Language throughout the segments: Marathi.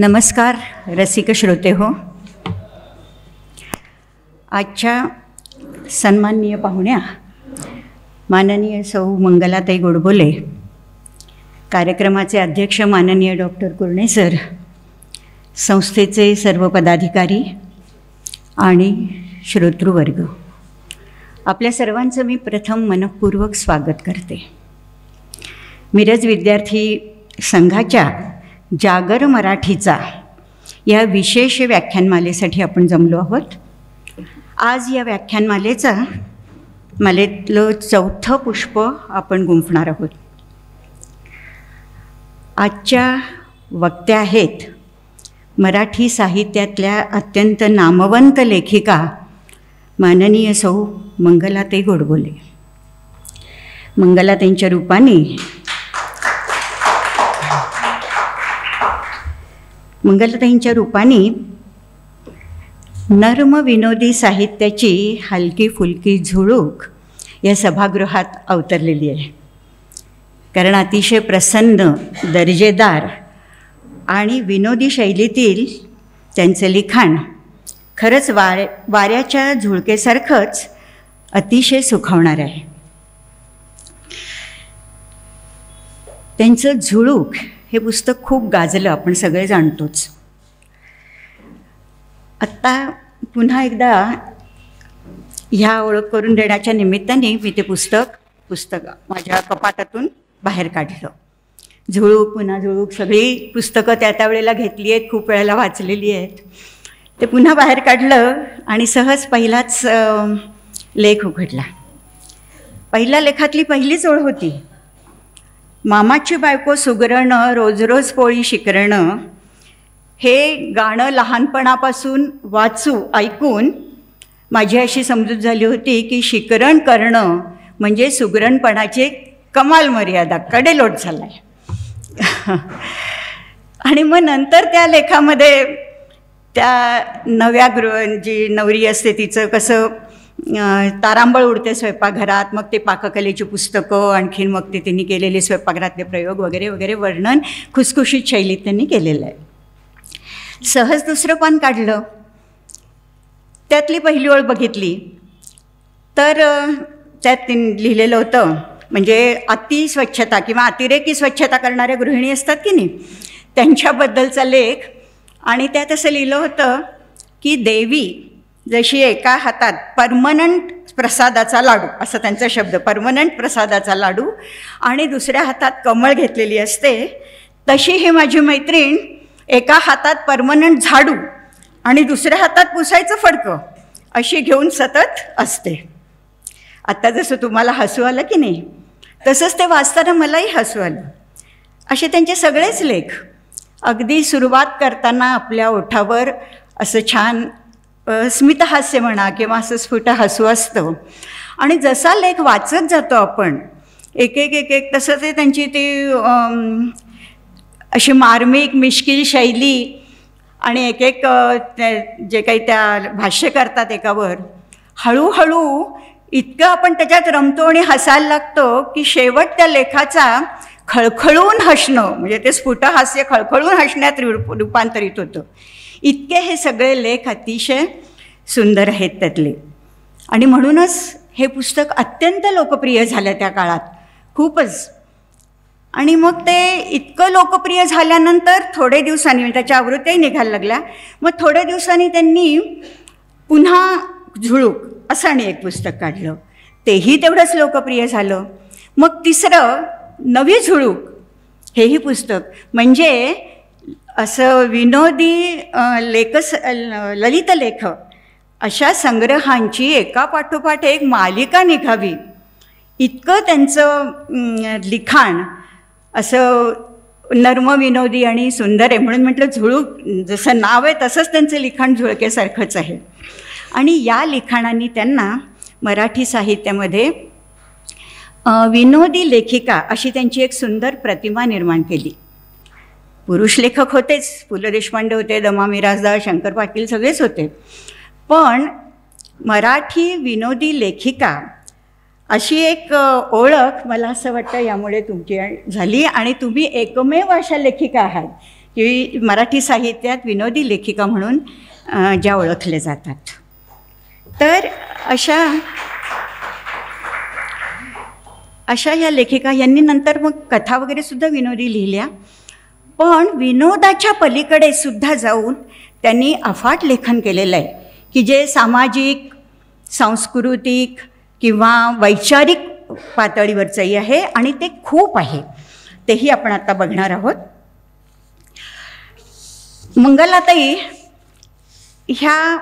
नमस्कार रसिक श्रोते हो. आजच्या सन्माननीय पाहुण्या माननीय सौ मंगलाताई गोडबोले, कार्यक्रमाचे अध्यक्ष माननीय डॉक्टर कुरणे सर, संस्थेचे सर्व पदाधिकारी आणि श्रोतृवर्ग, आपल्या सर्वांचं मी प्रथम मनःपूर्वक स्वागत करते. मिरज विद्यार्थी संघाच्या जागर मराठीचा या विशेष व्याख्यानमालेसाठी आपण जमलो आहोत. आज या व्याख्यानमालेतलं चौथं पुष्प आपण गुंफणार आहोत. आजच्या वक्त्या आहेत मराठी साहित्यातल्या अत्यंत नामवंत लेखिका माननीय सौ मंगलाताई गोडबोले. मंगलाताईंच्या रूपाने नर्म विनोदी साहित्याची हलकी फुलकी झुळूक या सभागृहात अवतरलेली आहे. कारण अतिशय प्रसन्न, दर्जेदार आणि विनोदी शैलीतील त्यांचे लिखाण खरंच वाऱ्याच्या झुळकेसारखंच अतिशय सुखावणार आहे. त्यांचं झुळूक हे पुस्तक खूप गाजलं, आपण सगळे जाणतोच. आत्ता पुन्हा एकदा ह्या ओळख करून देण्याच्या निमित्ताने मी ते पुस्तक माझ्या कपाटातून बाहेर काढलं. झुळूक पुन्हा झुळूक सगळी पुस्तकं त्या वेळेला घेतली आहेत, खूप वेळेला वाचलेली आहेत. ते पुन्हा बाहेर काढलं आणि सहज पहिलाच लेख उघडला. पहिल्या लेखातली पहिलीच ओळ होती, मामाची बायको सुगरणं रोज रोज पोळी शिकरणं. हे गाणं लहानपणापासून ऐकून माझी अशी समजूत झाली होती की शिकरण करणं म्हणजे सुगरणपणाची कमाल मर्यादा, कडेलोट झाला आहे. आणि मग नंतर त्या लेखामध्ये त्या नव्या जी नवरी असते तिचं कसं तारांबळ उडते स्वयंपाकघरात, मग ते पाककलेची पुस्तकं, आणखीन मग ते त्यांनी केलेले स्वयंपाकघरातले प्रयोग वगैरे वगैरे वर्णन खुसखुशीत शैलीत त्यांनी केलेलं आहे. सहज दुसरं पान काढलं, त्यातली पहिली ओळ बघितली तर त्यात लिहिलेलं होतं, म्हणजे अतिस्वच्छता किंवा अतिरेकी स्वच्छता करणाऱ्या गृहिणी असतात की नाही, त्यांच्याबद्दलचा लेख. आणि त्यात असं लिहिलं होतं की देवी जशी एका हातात परमनंट प्रसादाचा लाडू, असं त्यांचा शब्द, परमनंट प्रसादाचा लाडू, आणि दुसऱ्या हातात कमळ घेतलेली असते, तशी ही माझी मैत्रीण एका हातात परमनंट झाडू आणि दुसऱ्या हातात पुसायचं फडकं अशी घेऊन सतत असते. आत्ता जसं तुम्हाला हसू आलं की नाही, तसंच ते वाचताना मलाही हसू आलं. असे त्यांचे सगळेच लेख अगदी सुरुवात करताना आपल्या ओठावर असं छान स्मितहास्य म्हणा किंवा असं स्फुट हसू असतं. आणि जसा लेख वाचत जातो आपण एक एक तसं ते त्यांची ती अशी मार्मिक मिश्किल शैली आणि एक जे काही त्या भाष्य करतात एकावर, हळूहळू इतकं आपण त्याच्यात रमतो आणि हसायला लागतो की शेवट त्या लेखाचा खळखळून हसणं, म्हणजे ते स्फुट हास्य खळखळून हसण्यात रूपांतरित होतं. इतके हे सगळे लेख अतिशय सुंदर आहेत त्यातले. आणि म्हणूनच हे पुस्तक अत्यंत लोकप्रिय झालं त्या काळात, खूपच. आणि मग ते इतकं लोकप्रिय झाल्यानंतर थोडे दिवसांनी त्याच्या आवृत्त्याही निघायला लागल्या. मग थोड्या दिवसांनी त्यांनी पुन्हा झुळूक असं आणि एक पुस्तक काढलं, तेही तेवढंच लोकप्रिय झालं. मग तिसरं नवी झुळूक हेही पुस्तक, म्हणजे असं विनोदी ललित लेख अशा संग्रहांची एकापाठोपाठ एक मालिका निघावी इतकं त्यांचं लिखाण असं नर्म विनोदी आणि सुंदर आहे. म्हणून म्हटलं झुळूक, जसं नाव आहे तसंच त्यांचं लिखाण झुळकेसारखंच आहे. आणि या लिखाणांनी त्यांना मराठी साहित्यामध्ये विनोदी लेखिका अशी त्यांची एक सुंदर प्रतिमा निर्माण केली. पुरुष लेखक होतेच, पु ल देशपांडे होते, द मा मिरासदार, शंकर पाटील सगळेच होते, पण मराठी विनोदी लेखिका अशी एक ओळख मला असं वाटतं यामुळे तुमची झाली. आणि तुम्ही एकमेव अशा लेखिका आहात की मराठी साहित्यात विनोदी लेखिका म्हणून ज्या ओळखल्या जातात. तर अशा या लेखिका यांनी नंतर मग कथा वगैरे सुद्धा विनोदी लिहिल्या, पण विनोदाच्या पलीकडे सुद्धा जाऊन त्यांनी अफाट लेखन केलेलं आहे की जे सामाजिक, सांस्कृतिक किंवा वैचारिक पातळीवरचंही आहे आणि ते खूप आहे. तेही आपण आता बघणार आहोत. मंगलाताई ह्या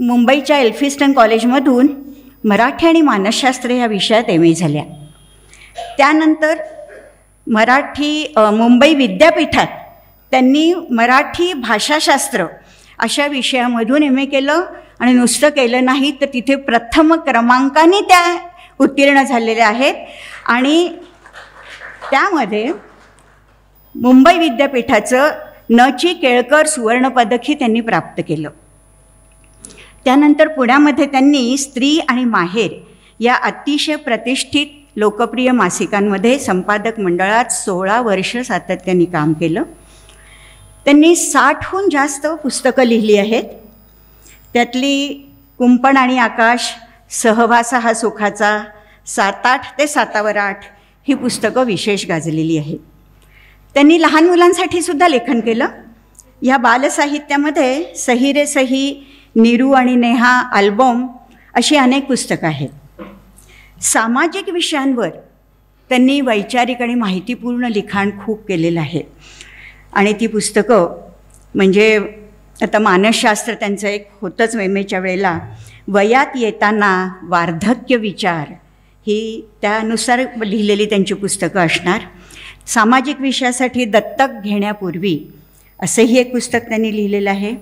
मुंबईच्या एल्फिस्टन कॉलेजमधून मराठी आणि मानसशास्त्र या विषयात MA झाल्या. त्यानंतर मुंबई विद्यापीठात त्यांनी मराठी भाषाशास्त्र अशा विषयामधून MA केलं आणि नुसतं केलं नाही तर तिथे प्रथम क्रमांकाने त्या उत्तीर्ण झालेल्या आहेत आणि त्यामध्ये मुंबई विद्यापीठाचं न.चि. केळकर सुवर्णपदकही त्यांनी प्राप्त केलं. त्यानंतर पुण्यामध्ये त्यांनी स्त्री आणि माहेर या अतिशय प्रतिष्ठित लोकप्रिय मासिकांमध्ये संपादक मंडळात 16 वर्ष सातत्याने काम केलं. त्यांनी 60हून जास्त पुस्तकं लिहिली आहेत. त्यातली कुंपण आणि आकाश, सहवासा हा सुखाचा, 7-8 ते 7वर 8 ही पुस्तकं विशेष गाजलेली आहेत. त्यांनी लहान मुलांसाठी सुद्धा लेखन केलं. या बालसाहित्यामध्ये सही रे सही, नीरू आणि नेहा, अल्बम अशी अनेक पुस्तकं आहेत. सामाजिक विषयांवर त्यांनी वैचारिक आणि माहितीपूर्ण लिखाण खूप केलेलं आहे आणि ती पुस्तकं म्हणजे आता मानसशास्त्र त्यांचं एक होतंच MAच्या वेळेला, वयात येताना, वार्धक्य विचार ही त्यानुसार लिहिलेली त्यांची पुस्तकं असणार. सामाजिक विषयासाठी दत्तक घेण्यापूर्वी असंही एक पुस्तक त्यांनी लिहिलेलं आहे.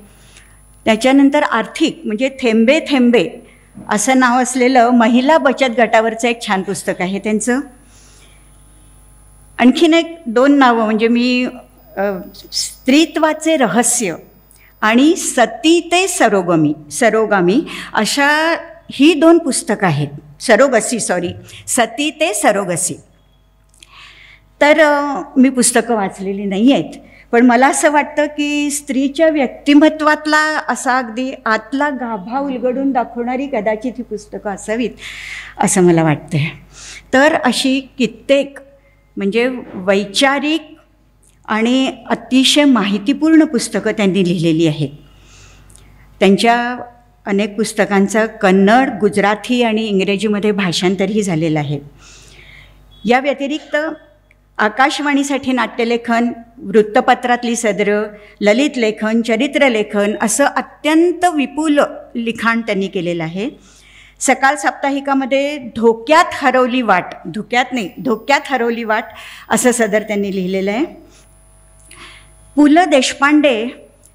त्याच्यानंतर आर्थिक म्हणजे थेंबे थेंबे असं नाव असलेलं महिला बचत गटावरचं एक छान पुस्तक आहे त्यांचं. आणखीन 2 नावं म्हणजे मी स्त्रीत्वाचे रहस्य आणि सती ते सरोगामी अशा ही 2 पुस्तकं आहेत. सती ते सरोगसी. तर मी पुस्तकं वाचलेली नाही आहेत, पण मला असं वाटतं की स्त्रीच्या व्यक्तिमत्वातला असा अगदी आतला गाभा उलगडून दाखवणारी कदाचित ही पुस्तकं असावीत असं मला वाटतं आहे. तर अशी कित्येक म्हणजे वैचारिक आणि अतिशय माहितीपूर्ण पुस्तकं त्यांनी लिहिलेली आहेत. त्यांच्या अनेक पुस्तकांचं कन्नड, गुजराती आणि इंग्रजीमध्ये भाषांतरही झालेलं आहे. या व्यतिरिक्त आकाशवाणीसाठी नाट्यलेखन, वृत्तपत्रातली सदरं, ललित लेखन, चरित्रलेखन असं अत्यंत विपुल लिखाण त्यांनी केलेलं आहे. सकाळ साप्ताहिकामध्ये धोक्यात हरवली वाट असं सदर त्यांनी लिहिलेलं आहे. पु ल देशपांडे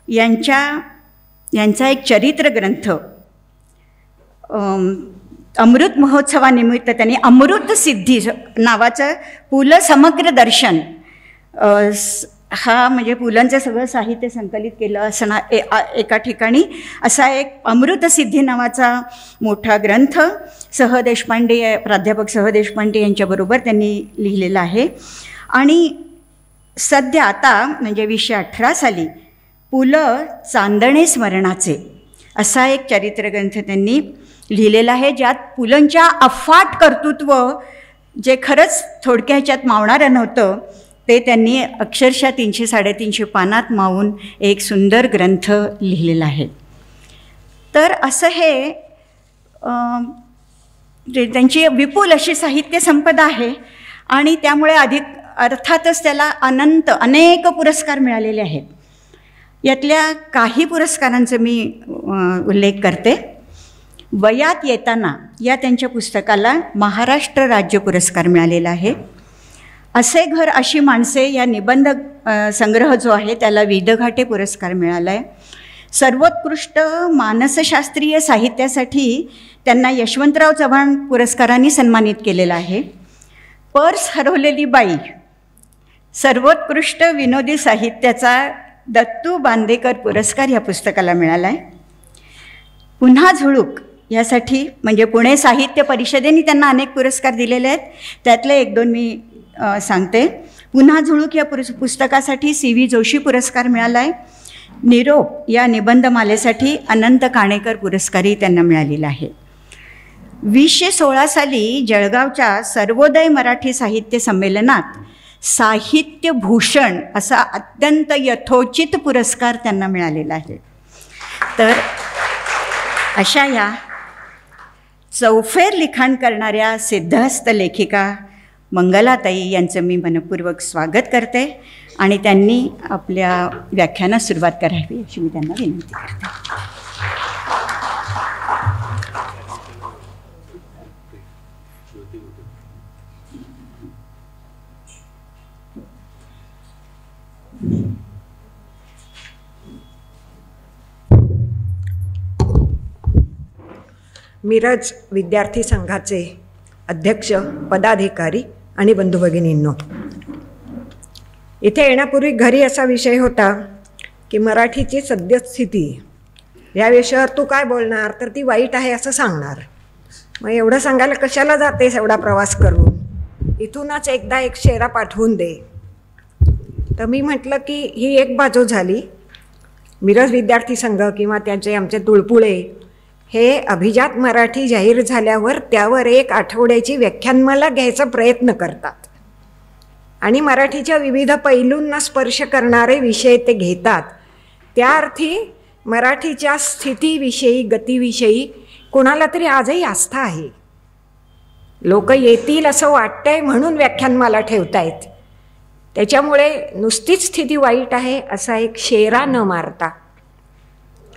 यांचा एक चरित्र ग्रंथ अमृत महोत्सवानिमित्त त्यांनी अमृत सिद्धी नावाचं पु ल समग्र दर्शन हा म्हणजे पुलंचं सगळं साहित्य संकलित केलं असं एका ठिकाणी असा एक अमृत सिद्धी नावाचा मोठा ग्रंथ प्राध्यापक सह देशपांडे यांच्याबरोबर त्यांनी लिहिलेला आहे. आणि सध्या आता म्हणजे 2018 साली पु ल चांदणे स्मरणाचे असा एक चरित्रग्रंथ त्यांनी लिहिलेला आहे, ज्यात पुलंच्या अफाट कर्तृत्व जे खरंच थोडक्या ह्याच्यात मावणारं नव्हतं ते त्यांनी अक्षरशः 300-350 पानात मावून एक सुंदर ग्रंथ लिहिलेला आहे. तर असं हे त्यांची विपुल अशी साहित्य संपदा आहे आणि त्यामुळे अर्थातच त्याला अनेक पुरस्कार मिळालेले आहेत. यातल्या काही पुरस्कारांचा मी उल्लेख करते. वयात येताना या त्यांच्या पुस्तकाला महाराष्ट्र राज्य पुरस्कार मिळालेला आहे. असे घर अशी माणसे या निबंध संग्रह जो आहे त्याला विदघाटे पुरस्कार मिळाला आहे. सर्वोत्कृष्ट मानसशास्त्रीय साहित्यासाठी त्यांना यशवंतराव चव्हाण पुरस्कारांनी सन्मानित केलेलं आहे. पर्स हरवलेली बाई सर्वोत्कृष्ट विनोदी साहित्याचा दत्तू बांदेकर पुरस्कार या पुस्तकाला मिळाला आहे. पुन्हा झुळूक यासाठी म्हणजे पुणे साहित्य परिषदेने त्यांना अनेक पुरस्कार दिलेले आहेत. त्यातले 1-2 मी सांगते. पुन्हा झुळूक या पुस्तकासाठी CV जोशी पुरस्कार मिळाला आहे. निरोप या निबंधमालेसाठी अनंत काणेकर पुरस्कारही त्यांना मिळालेला आहे. 2016 साली जळगावच्या सर्वोदय मराठी साहित्य संमेलनात साहित्यभूषण असा अत्यंत यथोचित पुरस्कार त्यांना मिळालेला आहे. तर अशा या चौफेर लिखाण करणाऱ्या सिद्धहस्त लेखिका मंगलाताई यांचं मी मनपूर्वक स्वागत करते आणि त्यांनी आपल्या व्याख्यानास सुरुवात करावी अशी मी त्यांना विनंती करते. मिरज विद्यार्थी संघाचे अध्यक्ष, पदाधिकारी आणि बंधू भगिनींनो, इथे येण्यापूर्वी घरी असा विषय होता की मराठीची सद्यस्थिती या विषयावर तू काय बोलणार, तर ती वाईट आहे असं सांगणार. मग एवढं सांगायला कशाला जातेस एवढा प्रवास करून, इथूनच एकदा एक शेरा पाठवून दे. तर मी म्हटलं की ही एक बाजू झाली. मिरज विद्यार्थी संघ किंवा त्याचे आमचे तुळपुळे हे अभिजात मराठी जाहीर झाल्यावर त्यावर एक आठवड्याची व्याख्यानमाला घ्यायचा प्रयत्न करतात आणि मराठीच्या विविध पैलूंना स्पर्श करणारे विषय ते घेतात. त्या अर्थी मराठीच्या स्थितीविषयी, गतीविषयी कोणाला तरी आजही आस्था आहे. लोक येतील असं वाटतंय म्हणून व्याख्यानमाला ठेवतायत. त्याच्यामुळे नुसतीच स्थिती वाईट आहे असा एक शेरा न मारता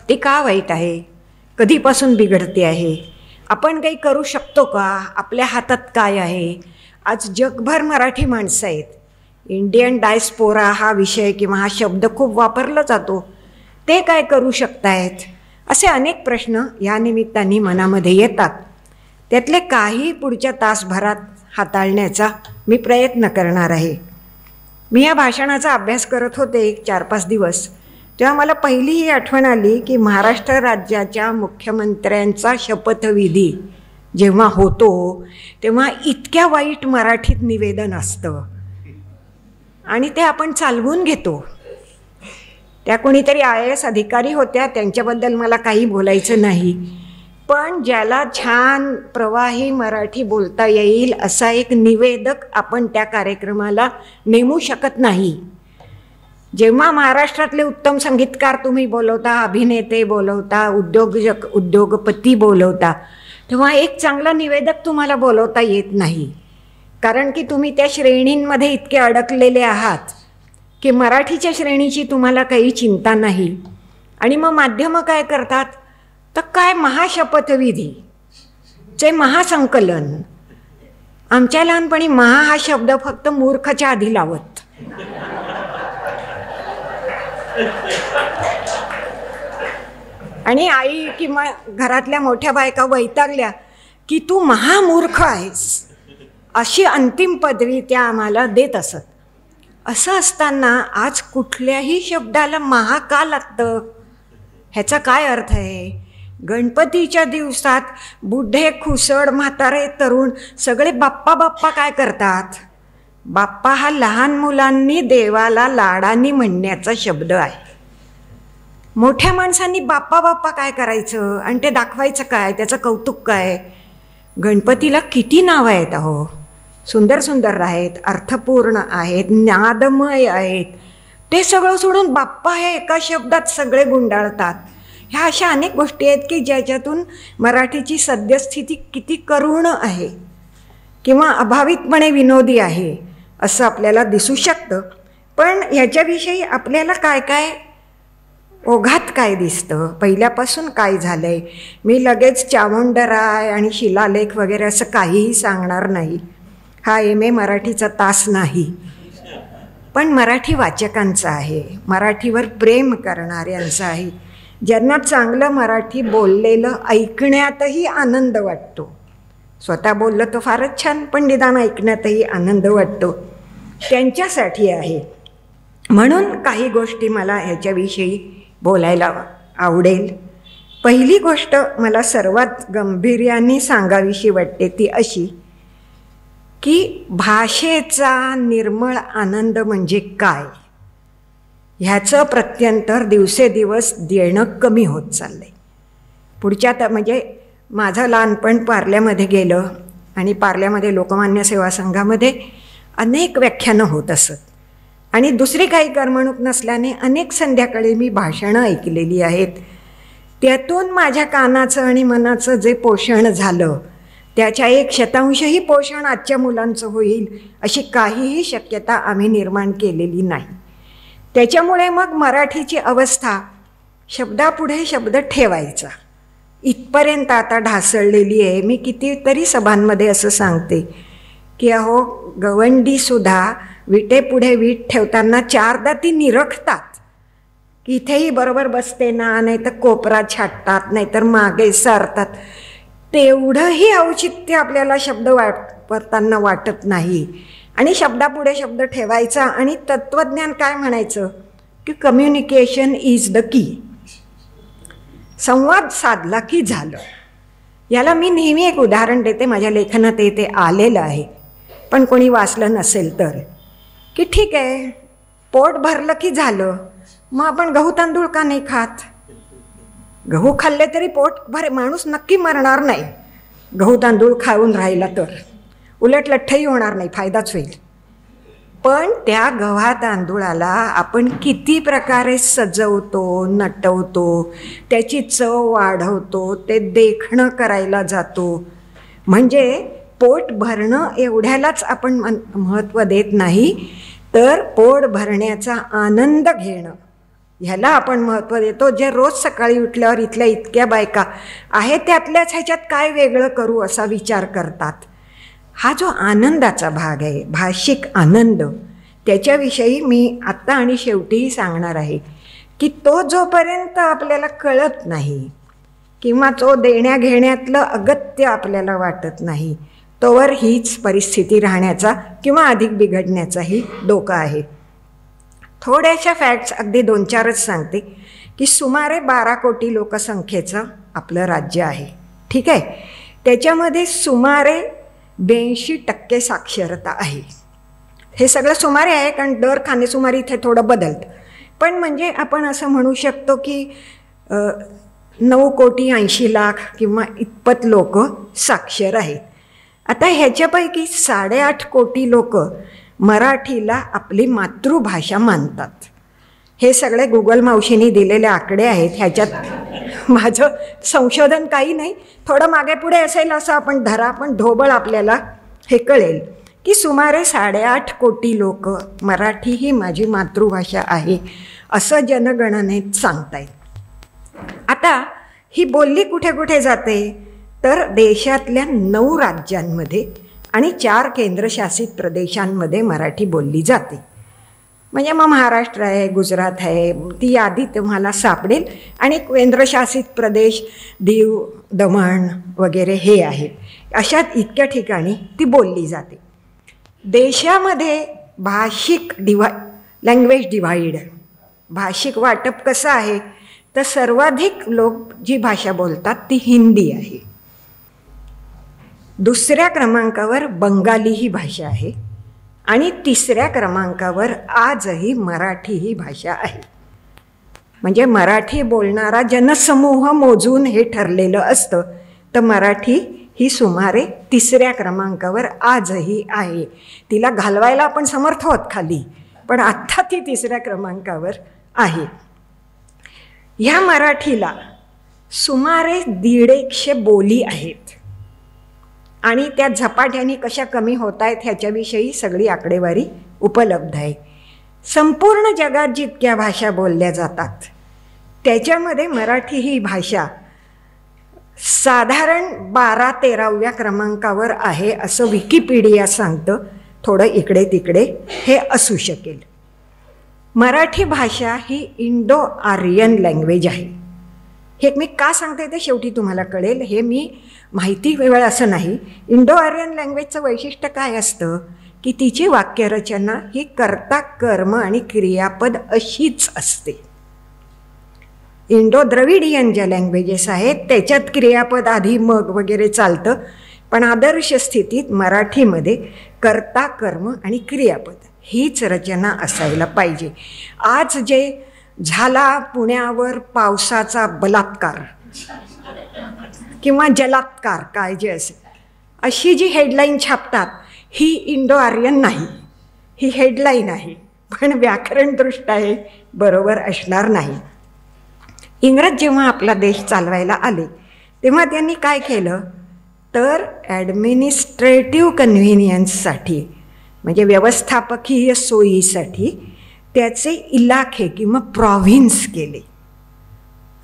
ती का वाईट आहे, कधीपासून बिघडते आहे, आपण काही करू शकतो का, आपल्या हातात काय आहे. आज जगभर मराठी माणसं आहेत. इंडियन डायस्पोरा हा विषय किंवा हा शब्द खूप वापरला जातो. ते काय करू शकतायत, असे अनेक प्रश्न या निमित्ताने मनामध्ये येतात. त्यातले काही पुढच्या तासभरात हाताळण्याचा मी प्रयत्न करणार आहे. मी या भाषणाचा अभ्यास करत होते 4-5 दिवस, तेव्हा मला पहिली ही आठवण आली की महाराष्ट्र राज्याच्या मुख्यमंत्र्यांचा शपथविधी जेव्हा होतो तेव्हा इतक्या वाईट मराठीत निवेदन असतं आणि ते आपण चालवून घेतो. त्या कोणीतरी IAS अधिकारी होत्या, त्यांच्याबद्दल मला काही बोलायचं नाही, पण ज्याला छान प्रवाही मराठी बोलता येईल असा एक निवेदक आपण त्या कार्यक्रमाला नेमू शकत नाही. जेव्हा महाराष्ट्रातले उत्तम संगीतकार तुम्ही बोलवता, अभिनेते बोलवता, उद्योगपती बोलवता, तेव्हा एक चांगला निवेदक तुम्हाला बोलवता येत नाही. कारण की तुम्ही त्या श्रेणींमध्ये इतके अडकलेले आहात की मराठीच्या श्रेणीची तुम्हाला काही चिंता नाही. आणि मग माध्यमं काय करतात, तर काय महाशपथविधी चे महासंकलन. आमच्या लहानपणी महा हा शब्द फक्त मूर्खच्या आधी लावत. आणि आई किंवा घरातल्या मोठ्या बायका वैतागल्या की तू महामूर्ख आहेस, अशी अंतिम पदवी त्या आम्हाला देत असत. असं असताना आज कुठल्याही शब्दाला महा का लागतं, ह्याचा काय अर्थ आहे. गणपतीच्या दिवसात बुढे, खुसड, म्हातारे, तरुण सगळे बाप्पा बाप्पा काय करतात. बाप्पा हा लहान मुलांनी देवाला लाडांनी म्हणण्याचा शब्द आहे. मोठ्या माणसांनी बाप्पा बाप्पा काय करायचं आणि ते दाखवायचं काय, त्याचं कौतुक काय. गणपतीला किती नावं आहेत अहो, सुंदर सुंदर आहेत, अर्थपूर्ण आहेत, नादमय आहेत. ते सगळं सोडून बाप्पा हे एका शब्दात सगळे गुंडाळतात. ह्या अशा अनेक गोष्टी आहेत की ज्याच्यातून मराठीची सद्यस्थिती किती करुण आहे किंवा अभावितपणे विनोदी आहे असं आपल्याला दिसू शकतं. पण ह्याच्याविषयी आपल्याला काय काय ओघात काय दिसतं, पहिल्यापासून काय झालं आहे. मी लगेच चामुंडराय आणि शिलालेख वगैरे असं काहीही सांगणार नाही. हा MA मराठीचा तास नाही, पण मराठी वाचकांचा आहे, मराठीवर प्रेम करणाऱ्यांचा आहे, ज्यांना चांगलं मराठी बोललेलं ऐकण्यातही आनंद वाटतो. स्वतः बोललं तर फारच छान, पण निदान ऐकण्यातही आनंद वाटतो, त्यांच्यासाठी आहे. म्हणून काही गोष्टी मला ह्याच्याविषयी बोलायला आवडेल. पहिली गोष्ट मला सर्वात गांभीर्याने सांगावीशी वाटते ती अशी की भाषेचा निर्मळ आनंद म्हणजे काय ह्याचं प्रत्यंतर दिवसेदिवस देणं कमी होत चाललं आहे. पुढच्या म्हणजे माझं लहानपण पार्ल्यामध्ये गेलं आणि पार्ल्यामध्ये लोकमान्य सेवा संघामध्ये अनेक व्याख्यानं होत असत आणि दुसरी काही करमणूक नसल्याने अनेक संध्याकाळी मी भाषणं ऐकलेली आहेत. त्यातून माझ्या कानाचं आणि मनाचं जे पोषण झालं त्याच्या 1% पोषण आजच्या मुलांचं होईल अशी काहीही शक्यता आम्ही निर्माण केलेली नाही. त्याच्यामुळे मग मराठीची अवस्था शब्दापुढे शब्द ठेवायचा इथपर्यंत आता ढासळलेली आहे. मी कितीतरी सभांमध्ये असं सांगते की अहो गवंडीसुद्धा विटेपुढे वीट ठेवताना 4दा ती निरखतात की इथेही बरोबर बसते ना, नाही तर कोपरा छाटतात, नाहीतर मागे सारतात. तेवढंही औचित्य आपल्याला शब्द वापरताना वाटत नाही. आणि शब्दापुढे शब्द ठेवायचा आणि तत्त्वज्ञान काय म्हणायचं की कम्युनिकेशन इज द की. संवाद साधला की झालं. याला मी नेहमी एक उदाहरण देते, माझ्या लेखनात ते आलेलं आहे पण कोणी वाचलं नसेल तर, की ठीक आहे पोट भरलं की झालं, मग आपण गहू तांदूळ का नाही खात? गहू खाल्ले तरी पोट माणूस नक्की मरणार नाही गहू तांदूळ खाऊन राहिला तर, उलट लठ्ठही होणार नाही, फायदाच होईल. पण त्या गव्हा तांदूळाला आपण किती प्रकारे सजवतो, नटवतो, त्याची चव वाढवतो, ते देखणं करायला जातो. म्हणजे पोट भरणं एवढ्यालाच आपण महत्त्व देत नाही, तर पोट भरण्याचा आनंद घेणं ह्याला आपण महत्त्व देतो. जे रोज सकाळी उठल्यावर इथल्या इतक्या बायका आहे त्यातल्याच ह्याच्यात काय वेगळं करू असा विचार करतात. हा जो आनंदाचा भाग आहे, भाषिक आनंद, त्याच्याविषयी मी आत्ता आणि शेवटीही सांगणार आहे की तो जोपर्यंत आपल्याला कळत नाही किंवा तो देण्या घेण्यातलं अगत्य आपल्याला वाटत नाही तोवर हीच परिस्थिती राहण्याचा किंवा अधिक बिघडण्याचाही धोका आहे. थोड्याशा फॅक्ट्स अगदी 2-4च सांगते की सुमारे 12 कोटी लोकसंख्येचं आपलं राज्य आहे. ठीक आहे, त्याच्यामध्ये सुमारे 82% साक्षरता आहे. हे सगळं सुमारे आहे कारण दर खानेसुमारी इथे थोडं बदलतं, पण म्हणजे आपण असं म्हणू शकतो की 9,80,00,000 किंवा इतपत लोक साक्षर आहेत. आता ह्याच्यापैकी 8.5 कोटी लोक मराठीला आपली मातृभाषा मानतात. हे सगळे गुगल मावशींनी दिलेले आकडे आहेत, ह्याच्यात माझं संशोधन काही नाही, थोडं मागे पुढे असेल असं आपण धरा, पण ढोबळ आपल्याला हे कळेल की सुमारे 8.5 कोटी लोक मराठी ही माझी मातृभाषा आहे असं जनगणनेत सांगतायत. आता ही बोलली कुठे कुठे जाते तर देशातल्या 9 राज्यांमध्ये आणि 4 केंद्रशासित प्रदेशांमध्ये मराठी बोलली जाते. म्हणजे मग महाराष्ट्र आहे, गुजरात आहे, ती यादी तुम्हाला सापडेल. आणि केंद्रशासित प्रदेश दीव, दमण वगैरे हे आहेत. अशा इतक्या ठिकाणी ती बोलली जाते. देशामध्ये भाषिक लँग्वेज डिव्हाइड, भाषिक वाटप कसं आहे तर सर्वाधिक लोक जी भाषा बोलतात ती हिंदी आहे. दुसऱ्या क्रमांकावर बंगाली ही भाषा आहे आणि 3ऱ्या क्रमांकावर आजही मराठी ही भाषा आहे. म्हणजे मराठी बोलणारा जनसमूह मोजून हे ठरलेलं असतं, तर मराठी ही सुमारे 3ऱ्या क्रमांकावर आजही आहे. तिला घालवायला आपण समर्थ आहोत खाली, पण आत्ता ती 3ऱ्या क्रमांकावर आहे. ह्या मराठीला सुमारे 150 बोली आहेत आणि त्या झपाट्याने कशा कमी होत आहेत ह्याच्याविषयी सगळी आकडेवारी उपलब्ध आहे. संपूर्ण जगात जितक्या भाषा बोलल्या जातात त्याच्यामध्ये मराठी ही भाषा साधारण 12-13व्या क्रमांकावर आहे असं विकिपीडिया सांगतं. थोडं इकडे तिकडे हे असू शकेल. मराठी भाषा ही इंडो आर्यन लँग्वेज आहे. हे मी का सांगते ते शेवटी तुम्हाला कळेल. हे मी माहिती वेळ असं नाही. इंडो आर्यन लँग्वेजचं वैशिष्ट्य काय असतं की तिची वाक्यरचना ही कर्ता, कर्म आणि क्रियापद अशीच असते. इंडो द्रविडियन ज्या लँग्वेजेस आहेत त्याच्यात क्रियापद आधी मग वगैरे चालतं, पण आदर्श स्थितीत मराठीमध्ये कर्ता, कर्म आणि क्रियापद हीच रचना असायला पाहिजे. आज जे झाला पुण्यावर पावसाचा बलात्कार किंवा जलात्कार काय जे असेल अशी जी हेडलाईन छापतात ही इंडो आर्यन नाही, ही हेडलाईन आहे, पण व्याकरणदृष्ट्या हे बरोबर असणार नाही. इंग्रज जेव्हा आपला देश चालवायला आले तेव्हा त्यांनी काय केलं तर ॲडमिनिस्ट्रेटिव्ह कन्व्हिनियन्ससाठी म्हणजे व्यवस्थापकीय सोयीसाठी त्याचे इलाखे किंवा प्रॉव्हिन्स केले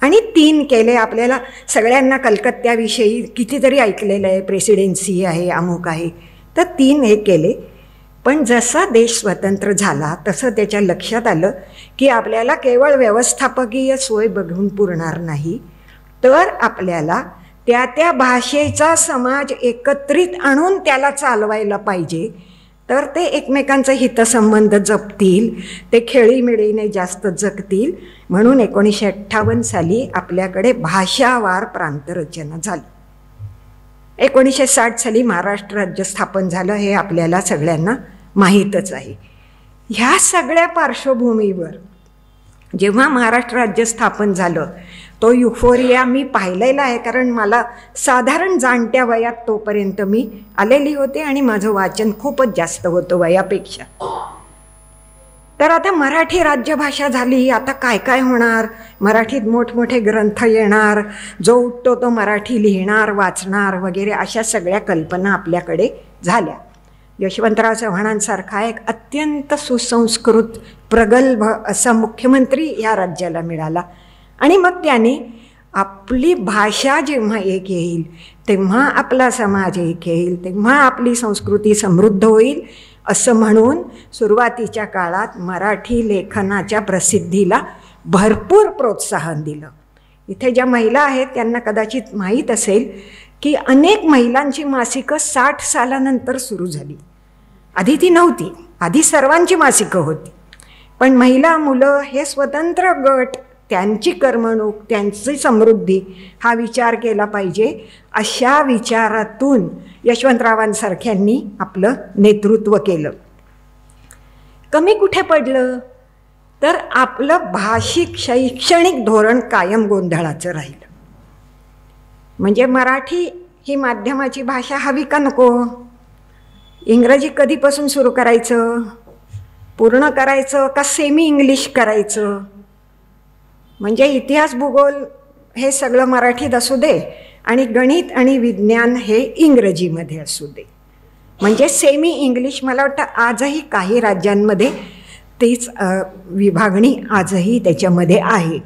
आणि 3 केले. आपल्याला सगळ्यांना कलकत्त्याविषयी कितीतरी ऐकलेलं आहे, प्रेसिडेन्सी आहे, अमुक आहे, तर 3 हे केले. पण जसा देश स्वतंत्र झाला तसं त्याच्या लक्षात आलं की आपल्याला केवळ व्यवस्थापकीय सोय बघून पुरणार नाही, तर आपल्याला त्या त्या भाषेचा समाज एकत्रित आणून त्याला चालवायला पाहिजे, तर ते एकमेकांचे हितसंबंध जपतील, ते खेळीमेळीने जास्त जगतील. म्हणून 1958 साली आपल्याकडे भाषावार प्रांतरचना झाली. 1960 साली महाराष्ट्र राज्य स्थापन झालं, हे आपल्याला सगळ्यांना माहीतच आहे. ह्या सगळ्या पार्श्वभूमीवर जेव्हा महाराष्ट्र राज्य स्थापन झालं तो युफोरिया मी पाहिलेला आहे, कारण मला साधारण जाणत्या वयात तोपर्यंत मी आलेली होते आणि माझं वाचन खूपच जास्त होतं वयापेक्षा. तर आता मराठी राज्यभाषा झाली, आता काय काय होणार, मराठीत मोठमोठे ग्रंथ येणार, जो उठतो तो मराठी लिहिणार वाचणार वगैरे अशा सगळ्या कल्पना आपल्याकडे झाल्या. यशवंतराव चव्हाणांसारखा एक अत्यंत सुसंस्कृत प्रगल्भ असा मुख्यमंत्री या राज्याला मिळाला आणि मग त्याने आपली भाषा जेव्हा एक येईल तेव्हा आपला समाज एक येईल, तेव्हा आपली संस्कृती समृद्ध होईल असं म्हणून सुरुवातीच्या काळात मराठी लेखनाच्या प्रसिद्धीला भरपूर प्रोत्साहन दिलं. इथे ज्या महिला आहेत त्यांना कदाचित माहीत असेल की अनेक महिलांची मासिकं 60 सालानंतर सुरू झाली. आधी ती नव्हती, आधी सर्वांची मासिकं होती, पण महिला मुलं हे स्वतंत्र गट, त्यांची करमणूक, त्यांची समृद्धी हा विचार केला पाहिजे. अशा विचारातून यशवंतरावांसारख्यांनी आपलं नेतृत्व केलं. कमी कुठे पडलं तर आपलं भाषिक शैक्षणिक धोरण कायम गोंधळाचं राहिलं. म्हणजे मराठी ही माध्यमाची भाषा हवी का नको, इंग्रजी कधीपासून सुरू करायचं, पूर्ण करायचं का सेमी इंग्लिश करायचं, म्हणजे इतिहास भूगोल हे सगळं मराठीत असू दे आणि गणित आणि विज्ञान हे इंग्रजीमध्ये असू दे, म्हणजे सेमी इंग्लिश. मला वाटतं आजही काही राज्यांमध्ये तीच विभागणी आजही त्याच्यामध्ये आहे.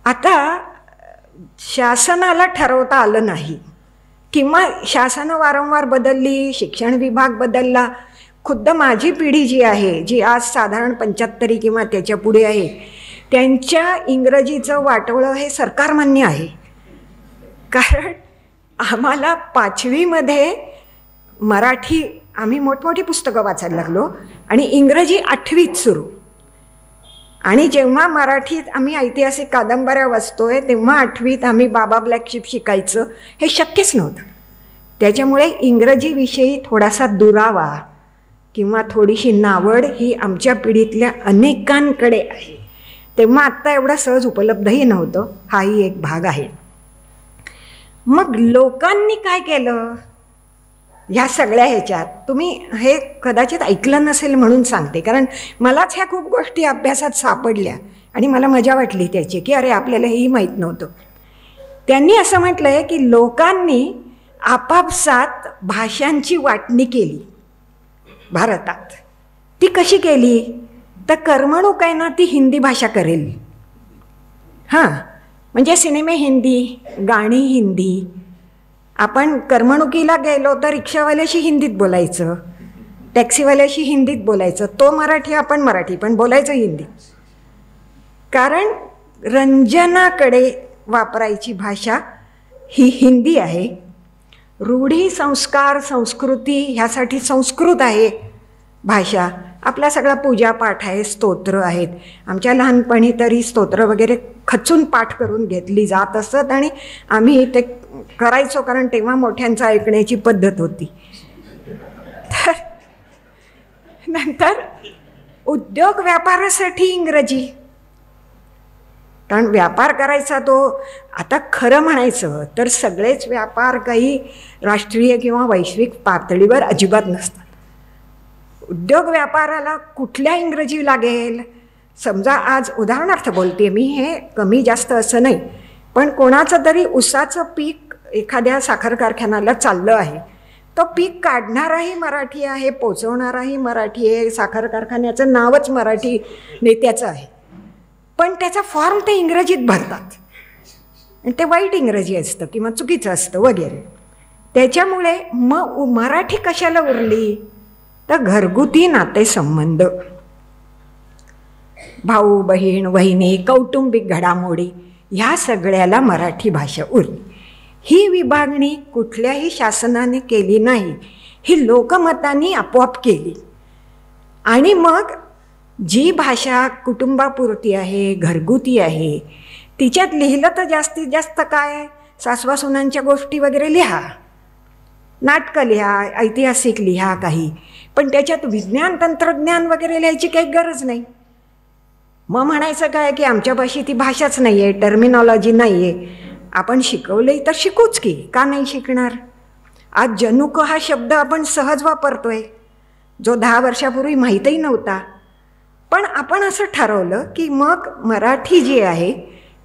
आता शासनाला ठरवता आलं नाही किंवा शासनं वारंवार बदलली, शिक्षण विभाग बदलला. खुद्द माझी पिढी जी आहे, जी आज साधारण 75 किंवा त्याच्या पुढे आहे, त्यांच्या इंग्रजीचं वाटोळं हे सरकारमान्य आहे. कारण आम्हाला 5वीमध्ये मराठी आम्ही मोठमोठी पुस्तकं वाचायला लागलो आणि इंग्रजी 8वीत सुरू. आणि जेव्हा मराठीत आम्ही ऐतिहासिक कादंबऱ्या वाचतोय तेव्हा 8वीत आम्ही बाबा ब्लॅक शिप शिकायचं हे शक्यच नव्हतं. त्याच्यामुळे इंग्रजीविषयी थोडासा दुरावा किंवा थोडीशी नावड ही आमच्या पिढीतल्या अनेकांकडे आहे. तेव्हा आत्ता एवढं सहज उपलब्धही नव्हतं, हाही एक भाग आहे. मग लोकांनी काय केलं ह्या सगळ्या ह्याच्यात, तुम्ही हे कदाचित ऐकलं नसेल म्हणून सांगते, कारण मलाच ह्या खूप गोष्टी अभ्यासात सापडल्या आणि मला मजा वाटली त्याची की अरे आपल्याला हेही माहीत नव्हतं. त्यांनी असं म्हटलं आहे की लोकांनी आपापसात भाषांची वाटणी केली भारतात. ती कशी केली तर करमणूक आहे ना ती हिंदी भाषा करेल. हां, म्हणजे सिनेमे हिंदी, गाणी हिंदी. आपण करमणुकीला गेलो तर रिक्षावाल्याशी हिंदीत बोलायचं, टॅक्सीवाल्याशी हिंदीत बोलायचं, तो मराठी आपण मराठी, पण बोलायचं हिंदी. कारण रंजनाकडे वापरायची भाषा ही हिंदी आहे. रूढी, संस्कार, संस्कृती ह्यासाठी संस्कृत आहे भाषा. आपला सगळा पूजापाठ आहे, स्तोत्र आहेत. आमच्या लहानपणी तरी स्तोत्र वगैरे खचून पाठ करून घेतली जात असत आणि आम्ही ते करायचो, कारण तेव्हा मोठ्यांचं ऐकण्याची पद्धत होती. नंतर उद्योग व्यापारासाठी इंग्रजी, कारण व्यापार करायचा तो, आता खरं म्हणायचं तर सगळेच व्यापार काही राष्ट्रीय किंवा वैश्विक पातळीवर अजिबात नसतात. उद्योग व्यापाराला कुठल्या इंग्रजी लागेल? समजा आज उदाहरणार्थ बोलते मी, हे कमी जास्त असं नाही, पण कोणाचं तरी ऊसाचं पीक एखाद्या साखर कारखान्याला चाललं आहे, तो पीक काढणाराही मराठी आहे, पोचवणाराही मराठी आहे, साखर कारखान्याचं नावच मराठी नेत्याचं आहे, पण त्याचा फॉर्म ते इंग्रजीत भरतात आणि ते वाईट इंग्रजी असतं किंवा चुकीचं असतं वगैरे. त्याच्यामुळे मग मराठी कशाला उरली? तर घरगुती नातेसंबंध, भाऊ बहीण वहिनी, कौटुंबिक घडामोडी, ह्या सगळ्याला मराठी भाषा उरली. ही विभागणी कुठल्याही शासनाने केली नाही, ही लोकमतांनी आपोआप केली. आणि मग जी भाषा कुटुंबापुरती आहे, घरगुती आहे, तिच्यात लिहिलं तर जास्तीत जास्त काय, सासवासुनांच्या गोष्टी वगैरे लिहा, नाटकं लिहा, ऐतिहासिक लिहा काही, पण त्याच्यात विज्ञान तंत्रज्ञान वगैरे लिहायची काही गरज नाही. मग म्हणायचं काय की आमच्यापाशी ती भाषाच नाही आहे, टर्मिनॉलॉजी नाही आहे. आपण शिकवलंही तर शिकूच की, का नाही शिकणार? आज जनुक हा शब्द आपण सहज वापरतोय, जो 10 वर्षापूर्वी माहीतही नव्हता. पण आपण असं ठरवलं की मग मराठी जी आहे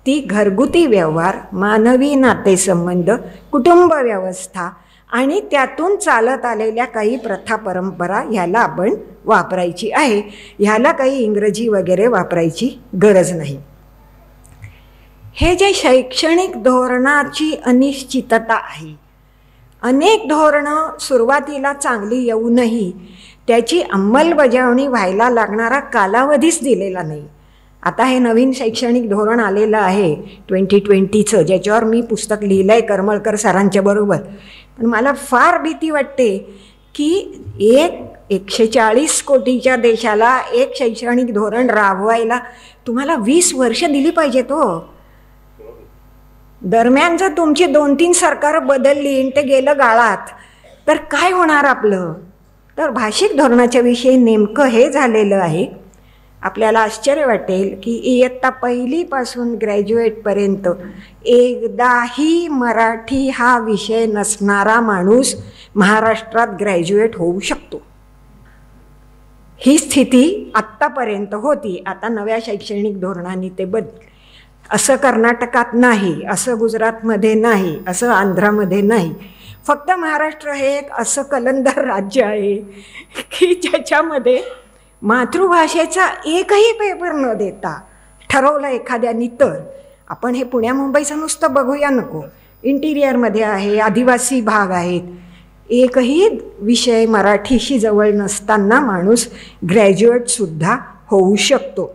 ती घरगुती व्यवहार, मानवी नातेसंबंध, कुटुंब व्यवस्था आणि त्यातून चालत आलेल्या काही प्रथा परंपरा ह्याला आपण वापरायची आहे. ह्याला काही इंग्रजी वगैरे वापरायची गरज नाही. हे जे शैक्षणिक धोरणाची अनिश्चितता आहे, अनेक धोरणं सुरुवातीला चांगली येऊनही त्याची अंमलबजावणी व्हायला लागणारा कालावधीच दिलेला नाही. आता हे नवीन शैक्षणिक धोरण आलेलं आहे 2020चं, ज्याच्यावर मी पुस्तक लिहिलं आहे करमळकर सरांच्या बरोबर. पण मला फार भीती वाटते की 140 कोटीच्या देशाला एक शैक्षणिक धोरण राबवायला तुम्हाला 20 वर्ष दिली पाहिजेत हो. दरम्यान जर तुमची 2-3 सरकारं बदलली आणि ते गेलं गाळात, तर काय होणार आपलं? तर भाषिक धोरणाच्या विषयी नेमकं हे झालेलं आहे. आपल्याला आश्चर्य वाटेल की इयत्ता 1ली पासून ग्रॅज्युएटपर्यंत एकदाही मराठी हा विषय नसणारा माणूस महाराष्ट्रात ग्रॅज्युएट होऊ शकतो. ही स्थिती आत्तापर्यंत होती. आता नव्या शैक्षणिक धोरणाने ते बदल. असं कर्नाटकात नाही, असं गुजरातमध्ये नाही, असं आंध्रामध्ये नाही. फक्त महाराष्ट्र हे एक असं कलंदर राज्य आहे की ज्याच्यामध्ये मातृभाषेचा एकही पेपर न देता ठरवलं एखाद्यानी तर आपण हे पुण्या मुंबईचं नुसतं बघूया नको. इंटिरियरमध्ये आहे, आदिवासी भाग आहेत, एकही विषय मराठीशी जवळ नसताना माणूस ग्रॅज्युएटसुद्धा होऊ शकतो.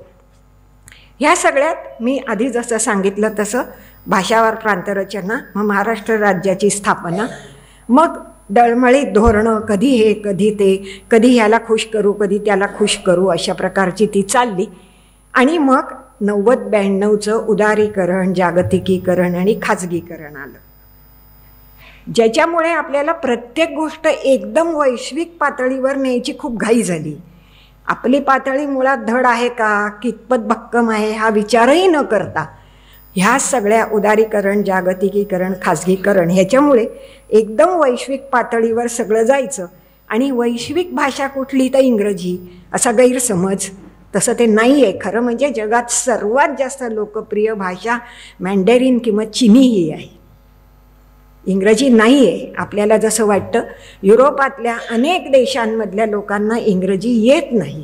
ह्या सगळ्यात मी आधी जसं सांगितलं तसं भाषावार प्रांतरचना, मग महाराष्ट्र राज्याची स्थापना, मग डळमळीत धोरणं, कधी हे कधी ते, कधी ह्याला खुश करू कधी त्याला खुश करू, अशा प्रकारची ती चालली. आणि मग 90-92चं उदारीकरण, जागतिकीकरण आणि खाजगीकरण आलं, ज्याच्यामुळे आपल्याला प्रत्येक गोष्ट एकदम वैश्विक पातळीवर न्यायची खूप घाई झाली. आपली पातळी मुळात धड आहे का, कितपत भक्कम आहे, हा विचारही न करता ह्या सगळ्या उदारीकरण, जागतिकीकरण, खाजगीकरण ह्याच्यामुळे एकदम वैश्विक पातळीवर सगळं जायचं. आणि वैश्विक भाषा कुठली तर इंग्रजी, असा गैरसमज. तसं ते नाही आहे. खरं म्हणजे जगात सर्वात जास्त लोकप्रिय भाषा मॅन्डेरिन किंवा चिनी ही आहे, इंग्रजी नाही आहे. आपल्याला जसं वाटतं युरोपातल्या अनेक देशांमधल्या लोकांना इंग्रजी येत नाही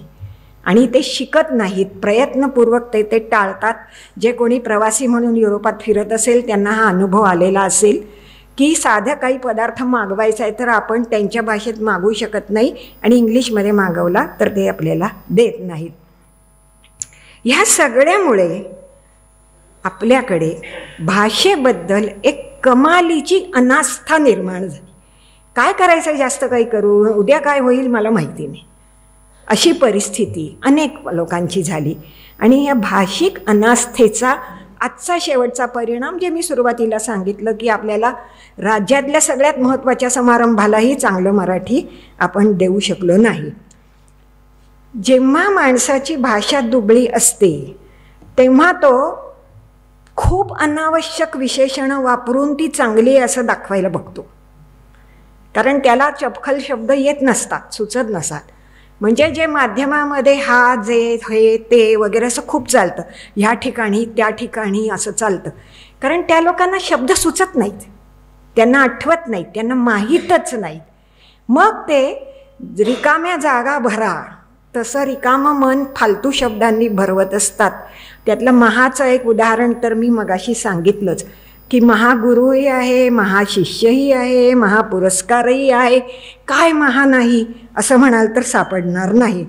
आणि ते शिकत नाहीत, प्रयत्नपूर्वक ते टाळतात. जे कोणी प्रवासी म्हणून युरोपात फिरत असेल त्यांना हा अनुभव आलेला असेल की साध्या काही पदार्थ मागवायचा आहे तर आपण त्यांच्या भाषेत मागवू शकत नाही आणि इंग्लिशमध्ये मागवला तर ते आपल्याला देत नाहीत. ह्या सगळ्यामुळे आपल्याकडे भाषेबद्दल एक कमालीची अनास्था निर्माण झाली. काय करायचं, जास्त काही करू, उद्या काय होईल मला माहिती नाही, अशी परिस्थिती अनेक लोकांची झाली. आणि या भाषिक अनास्थेचा आजचा शेवटचा परिणाम, जे मी सुरुवातीला सांगितलं की आपल्याला राज्यातल्या सगळ्यात महत्त्वाच्या समारंभालाही चांगलं मराठी आपण देऊ शकलो नाही. जेव्हा माणसाची भाषा दुबळी असते तेव्हा तो खूप अनावश्यक विशेषणं वापरून ती चांगली असं दाखवायला बघतो, कारण त्याला चपखल शब्द येत नसतात, सुचत नसतात. म्हणजे जे माध्यमामध्ये हा जे हे ते वगैरे असं खूप चालतं, ह्या ठिकाणी त्या ठिकाणी असं चालतं, कारण त्या लोकांना शब्द सुचत नाहीत, त्यांना आठवत नाहीत, त्यांना माहीतच नाहीत. मग ते रिकाम्या जागा भरा तसं रिकामं मन फालतू शब्दांनी भरवत असतात. त्यातलं महाचं एक उदाहरण तर मी मगाशी सांगितलंच की महागुरूही आहे, महाशिष्यही आहे, महापुरस्कारही आहे, काय महा नाही असं म्हणाल तर सापडणार नाही.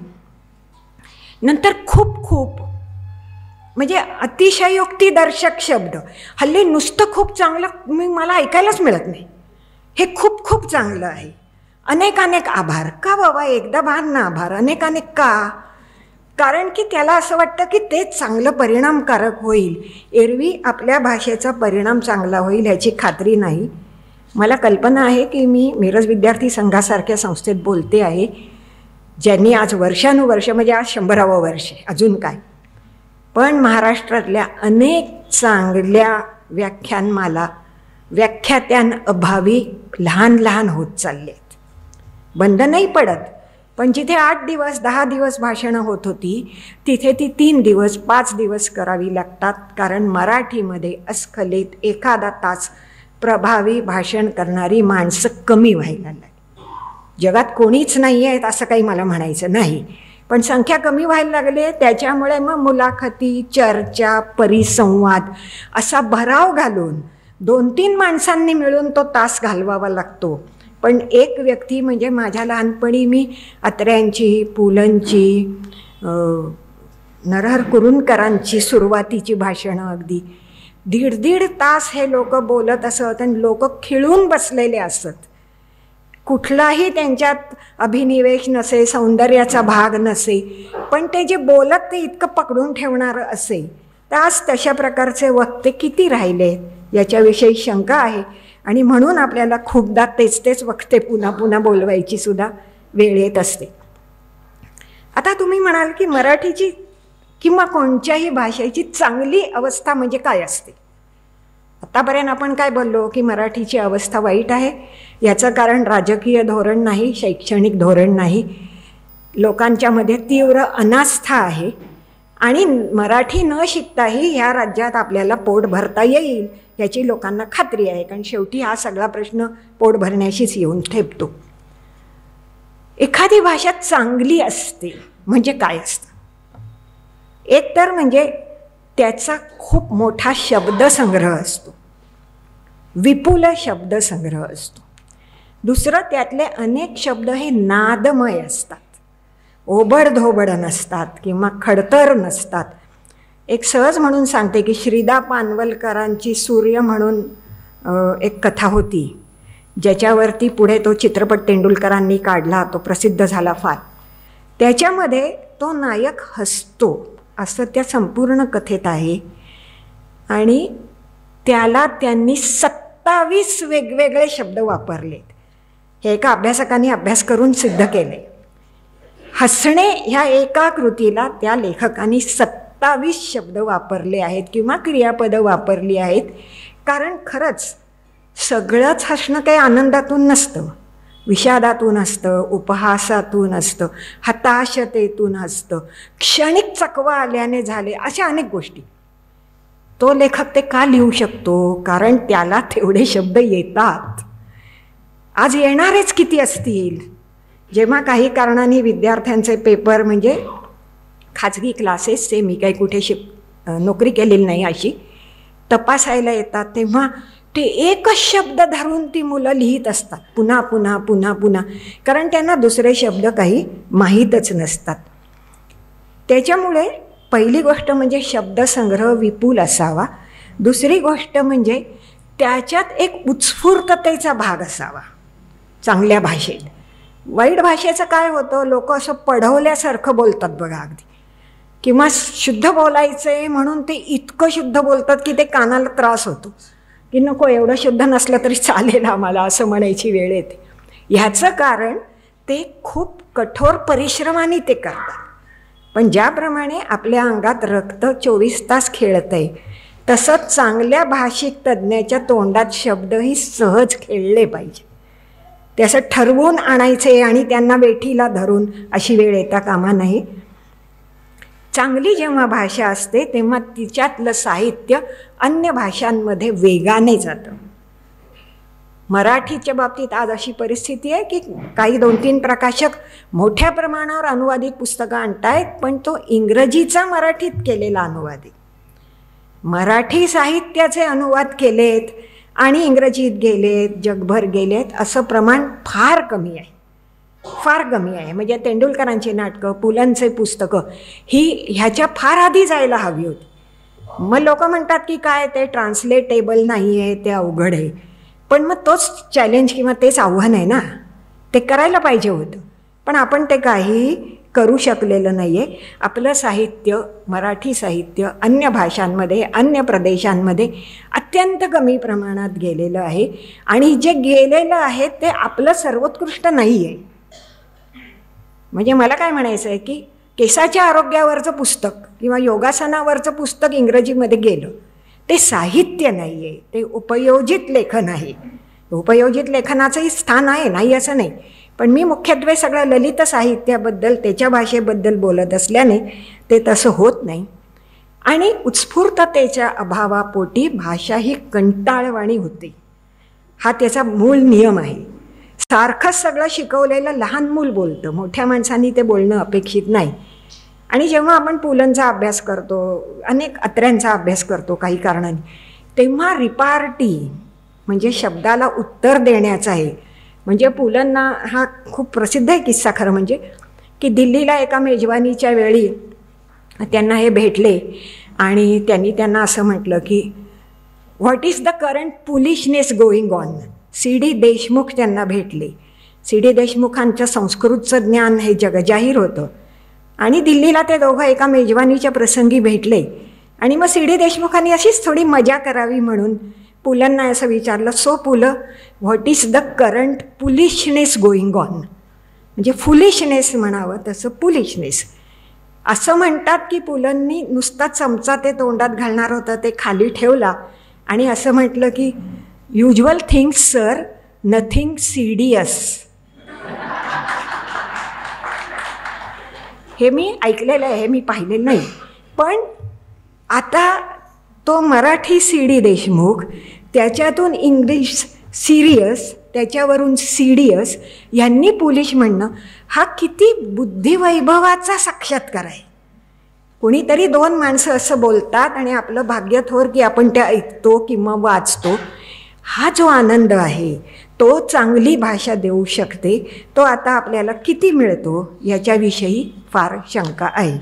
नंतर खूप खूप म्हणजे अतिशयोक्तिदर्शक शब्द. हल्ली नुसतं खूप चांगलं मला ऐकायलाच मिळत नाही. हे खूप खूप चांगलं आहे, अनेक अनेक आभार. का बाबा, एकदा भार ना आभार, अनेक अनेक का? कारण की त्याला असं वाटतं की तेच चांगलं परिणामकारक होईल. एरवी आपल्या भाषेचा परिणाम चांगला होईल ह्याची खात्री नाही. मला कल्पना आहे की मी मिरज विद्यार्थी संघासारख्या संस्थेत बोलते आहे, ज्यांनी आज वर्षानुवर्ष म्हणजे आज 100वे वर्ष अजून काय, पण महाराष्ट्रातल्या अनेक चांगल्या व्याख्यानमाला व्याख्यात्यांअभावी लहान लहान होत चाललेत. बंद नाही पडत, पण जिथे 8 दिवस 10 दिवस भाषणं होत होती तिथे ती 3 दिवस 5 दिवस करावी लागतात, कारण मराठीमध्ये अस्खलित एखादा तास प्रभावी भाषण करणारी माणसं कमी व्हायला लागली. जगात कोणीच नाही आहेत असं काही मला म्हणायचं नाही, पण संख्या कमी व्हायला लागली. त्याच्यामुळे मग मुलाखती, चर्चा, परिसंवाद असा भराव घालून 2-3 माणसांनी मिळून तो तास घालवावा लागतो. पण एक व्यक्ती म्हणजे माझ्या लहानपणी मी अत्र्यांची, पुलंची, नरहर कुरुंदकरांची सुरुवातीची भाषणं अगदी 1.5 तास हे लोक बोलत असत आणि लोक खिळून बसलेले असत. कुठलाही त्यांच्यात अभिनिवेश नसे, सौंदर्याचा भाग नसे, पण ते जे बोलत ते इतकं पकडून ठेवणारं असे. तर आज तशा प्रकारचे वक्ते किती राहिले याच्याविषयी शंका आहे, आणि म्हणून आपल्याला खूपदा तेच तेच वक्ते पुन्हा पुन्हा बोलवायची सुद्धा वेळ येत असते. आता तुम्ही म्हणाल की मराठीची किंवा कोणत्याही भाषेची चांगली अवस्था म्हणजे काय असते? आतापर्यंत आपण काय बोललो की मराठीची अवस्था वाईट आहे. याचं कारण राजकीय धोरण नाही, शैक्षणिक धोरण नाही, लोकांच्यामध्ये तीव्र अनास्था आहे, आणि मराठी न शिकताही ह्या राज्यात आपल्याला पोट भरता येईल याची लोकांना खात्री आहे, कारण शेवटी हा सगळा प्रश्न पोट भरण्याशीच येऊन ठेपतो. एखादी भाषा चांगली असते म्हणजे काय असतं? एक तर म्हणजे त्याचा खूप मोठा शब्दसंग्रह असतो, विपुल शब्दसंग्रह असतो. दुसरं, त्यातले अनेक शब्द हे नादमय असतात, ओबडधोबड नसतात किंवा खडतर नसतात. एक सहज म्हणून सांगते की श्रीदा पानवलकरांची सूर्य म्हणून एक कथा होती, ज्याच्यावरती पुढे तो चित्रपट तेंडुलकरांनी काढला, तो प्रसिद्ध झाला फार. त्याच्यामध्ये तो नायक हसतो असं त्या संपूर्ण कथेत आहे, आणि त्याला त्यांनी 27 वेगवेगळे शब्द वापरलेत. हे एका अभ्यासकांनी अभ्यास करून सिद्ध केले. हसणे ह्या एका कृतीला त्या लेखकांनी 27 शब्द वापरले आहेत किंवा क्रियापदं वापरली आहेत. कारण खरंच सगळंच हसणं काही आनंदातून नसतं, विषादातून असतं, उपहासातून असतं, हताशतेतून असतं, क्षणिक चकवा आल्याने झाले, अशा अनेक गोष्टी. तो लेखक ते का लिहू शकतो? कारण त्याला तेवढे शब्द येतात. आज येणारेच किती असतील. जेव्हा काही कारणाने विद्यार्थ्यांचे पेपर म्हणजे खाजगी क्लासेसचे, मी काही कुठे नोकरी केलेली नाही अशी, तपासायला येतात, तेव्हा ते एकच शब्द धरून ती मुलं लिहित असतात पुन्हा पुन्हा पुन्हा पुन्हा, कारण त्यांना दुसरे शब्द काही माहीतच नसतात. त्याच्यामुळे पहिली गोष्ट म्हणजे शब्दसंग्रह विपुल असावा. दुसरी गोष्ट म्हणजे त्याच्यात एक उत्स्फूर्ततेचा भाग असावा चांगल्या भाषेत. वाईट भाषेचं काय होतं, लोक असं पढवल्यासारखं बोलतात बघा अगदी, किंवा शुद्ध बोलायचं म्हणून ते इतकं शुद्ध बोलतात की ते कानाला त्रास होतो, की नको एवढं शुद्ध नसलं तरी चालेल आम्हाला असं म्हणायची वेळ येते. ह्याचं कारण ते खूप कठोर परिश्रमाने ते करतात. पण ज्याप्रमाणे आपल्या अंगात रक्त 24 तास खेळतंय, तसंच चांगल्या भाषिक तज्ज्ञाच्या तोंडात शब्दही सहज खेळले पाहिजे. ते असं ठरवून आणायचे आणि त्यांना वेठीला धरून अशी वेळ येता कामा नये. चांगली जेव्हा भाषा असते तेव्हा तिच्यातलं साहित्य अन्य भाषांमध्ये वेगाने जातं. मराठीच्या बाबतीत आज अशी परिस्थिती आहे की काही 2-3 प्रकाशक मोठ्या प्रमाणावर अनुवादित पुस्तकं आणतायत, पण तो इंग्रजीचा मराठीत केलेला अनुवादित. मराठी साहित्याचे अनुवाद केलेत आणि इंग्रजीत गेलेत, जगभर गेलेत असं प्रमाण फार कमी आहे, फार कमी आहे. म्हणजे तेंडुलकरांची नाटकं, पुलंचे पुस्तकं ही ह्याच्या फार आधी जायला हवी होती. मग लोक म्हणतात की काय ते ट्रान्सलेटेबल नाही आहे, ते अवघड आहे. पण मग तोच चॅलेंज किंवा तेच आव्हान आहे ना, ते करायला पाहिजे होतं. पण आपण ते काही करू शकलेलं नाही आहे. आपलं साहित्य, मराठी साहित्य अन्य भाषांमध्ये, अन्य प्रदेशांमध्ये अत्यंत कमी प्रमाणात गेलेलं आहे. आणि जे गेलेलं आहे ते आपलं सर्वोत्कृष्ट नाही आहे. म्हणजे मला काय म्हणायचं आहे की केसाच्या आरोग्यावरचं पुस्तक किंवा योगासनावरचं पुस्तक इंग्रजीमध्ये गेलं, ते साहित्य नाही आहे, ते उपयोजित लेखन आहे. उपयोजित लेखनाचंही स्थान आहे, नाही असं नाही. पण मी मुख्यत्वे सगळं ललित साहित्याबद्दल, त्याच्या भाषेबद्दल बोलत असल्याने ते तसं होत नाही. आणि उत्स्फूर्ततेच्या अभावापोटी भाषा ही कंटाळवाणी होते. हा त्याचा मूळ नियम आहे. सारखंच सगळं शिकवलेलं लहान मूल बोलतं, मोठ्या माणसांनी ते बोलणं अपेक्षित नाही. आणि जेव्हा आपण पुलंचा अभ्यास करतो, अनेक अत्र्यांचा अभ्यास करतो काही कारणाने, तेव्हा रिपार्टी म्हणजे शब्दाला उत्तर द्यायचं आहे. म्हणजे पुलंना हा खूप प्रसिद्ध आहे किस्सा खरं म्हणजे, की दिल्लीला एका मेजवानीच्या वेळी त्यांना हे भेटले आणि त्यांना असं म्हटलं की what is the current pulishness going on. C.D. Deshmukh त्यांना भेटले. C.D. देशमुखांचं संस्कृतचं ज्ञान हे जगजाहीर होतं. आणि दिल्लीला ते दोघं एका मेजवानीच्या प्रसंगी भेटले. आणि मग C.D. देशमुखांनी अशीच थोडी मजा करावी म्हणून पुलंना असं विचारलं, so Pula, what is the current pulishness going on. म्हणजे फुलिशनेस म्हणावं तसं पुलिशनेस. असं म्हणतात की पुलंनी नुसता चमचा ते तोंडात घालणार होतं ते खाली ठेवला आणि असं म्हटलं की युज्युअल थिंग्स सर, नथिंग सिडियस. हे मी ऐकलेलं आहे, हे मी पाहिलेलं नाही. पण आता तो मराठी C.D. देशमुख, त्याच्यातून इंग्लिश सिरियस, त्याच्यावरून सीडियस, यांनी पुलिश म्हणणं हा किती बुद्धिवैभवाचा साक्षात्कार आहे. कोणीतरी 2 माणसं असं बोलतात आणि आपलं भाग्य थोर की आपण त्या ऐकतो किंवा वाचतो. हा जो आनंद आहे तो चांगली भाषा देऊ शकते, तो आता आपल्याला किती मिळतो याच्याविषयी फार शंका आहे.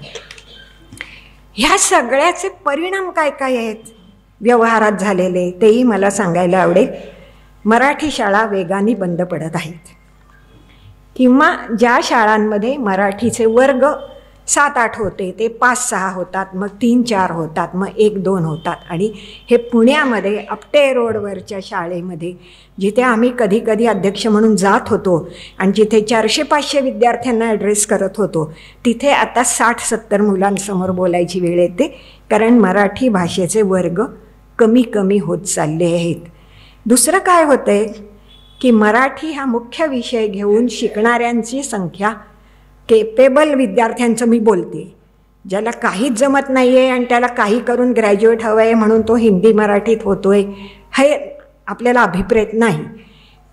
ह्या सगळ्याचे परिणाम काय काय आहेत व्यवहारात झालेले तेही मला सांगायला आवडेल. मराठी शाळा वेगाने बंद पडत आहेत, किंवा ज्या शाळांमध्ये मराठीचे वर्ग 7-8 होते ते 5-6 होतात, मग 3-4 होतात, मग 1-2 होतात. आणि हे पुण्यामध्ये आपटे रोडवरच्या शाळेमध्ये, जिथे आम्ही कधी कधी अध्यक्ष म्हणून जात होतो आणि जिथे 400-500 विद्यार्थ्यांना ॲड्रेस करत होतो, तिथे आता 60-70 मुलांसमोर बोलायची वेळ येते, कारण मराठी भाषेचे वर्ग कमी कमी होत चालले आहेत. दुसरं काय होतं आहे की मराठी हा मुख्य विषय घेऊन शिकणाऱ्यांची संख्या, केपेबल विद्यार्थ्यांचं मी बोलते, ज्याला काहीच जमत नाही आहे आणि त्याला काही करून ग्रॅज्युएट हवं आहे म्हणून तो हिंदी मराठीत होतो आहे, हे आपल्याला अभिप्रेत नाही.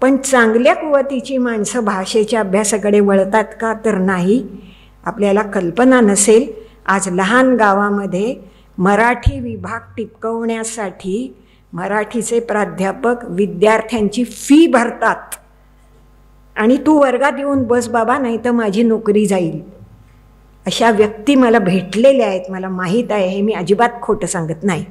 पण चांगल्या कुवतीची माणसं भाषेच्या अभ्यासाकडे वळतात का, तर नाही. आपल्याला कल्पना नसेल, आज लहान गावामध्ये मराठी विभाग टिकवण्यासाठी मराठीचे प्राध्यापक विद्यार्थ्यांची फी भरतात आणि तू वर्गात येऊन बस बाबा, नाही तर माझी नोकरी जाईल. अशा व्यक्ती मला भेटलेल्या आहेत, मला माहीत आहे, हे मी अजिबात खोटं सांगत नाही.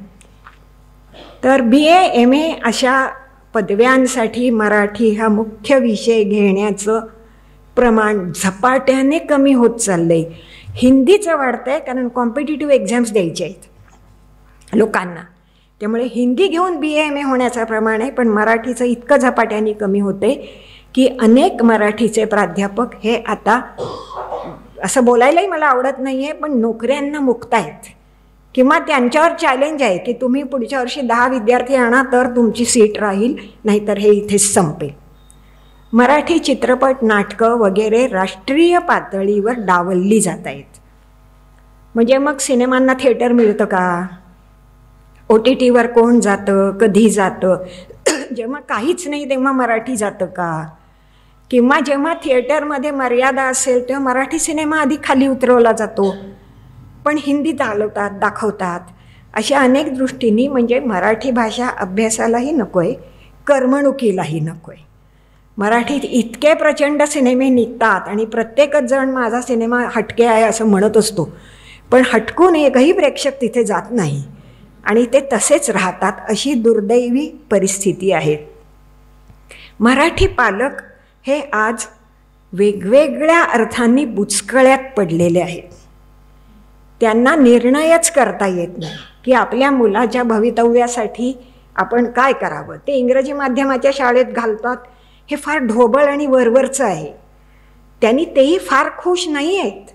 तर BA MA अशा पदव्यांसाठी मराठी हा मुख्य विषय घेण्याचं प्रमाण झपाट्याने कमी होत चाललं आहे. हिंदीचं वाढतं आहे कारण कॉम्पिटिटिव्ह एक्झाम्स द्यायचे आहेत लोकांना, त्यामुळे हिंदी घेऊन BA MA होण्याचं प्रमाण आहे. पण मराठीचं इतकं झपाट्याने कमी होते की अनेक मराठीचे प्राध्यापक हे आता असं बोलायलाही मला आवडत नाही आहे, पण नोकऱ्यांना मुक्तायत किंवा त्यांच्यावर चॅलेंज आहे की तुम्ही पुढच्या वर्षी 10 विद्यार्थी आणा तर तुमची सीट राहील, नाहीतर हे इथेच संपेल. मराठी चित्रपट, नाटकं वगैरे राष्ट्रीय पातळीवर डावलली जात आहेत. म्हणजे मग सिनेमांना थिएटर मिळतं का? OTTवर कोण जातं, कधी जातं? जेव्हा काहीच नाही तेव्हा मराठी जातं का? किंवा जेव्हा थिएटरमध्ये मर्यादा असेल तेव्हा मराठी सिनेमा आधी खाली उतरवला जातो, पण हिंदी चालवतात, दाखवतात. अशा अनेक दृष्टींनी म्हणजे मराठी भाषा अभ्यासालाही नको आहे, करमणुकीलाही नको आहे. मराठीत इतके प्रचंड सिनेमे निघतात आणि प्रत्येकच जण माझा सिनेमा हटके आहे असं म्हणत असतो, पण हटकून एकही प्रेक्षक तिथे जात नाही आणि ते तसेच राहतात. अशी दुर्दैवी परिस्थिती आहे. मराठी पालक हे आज वेगवेगळ्या अर्थांनी बुचकळ्यात पडलेले आहेत. त्यांना निर्णयच करता येत नाही की आपल्या मुलाच्या भवितव्यासाठी आपण काय करावं. ते इंग्रजी माध्यमाच्या शाळेत घालतात, हे फार ढोबळ आणि वरवरचं आहे. त्यांनी तेही फार खुश नाही आहेत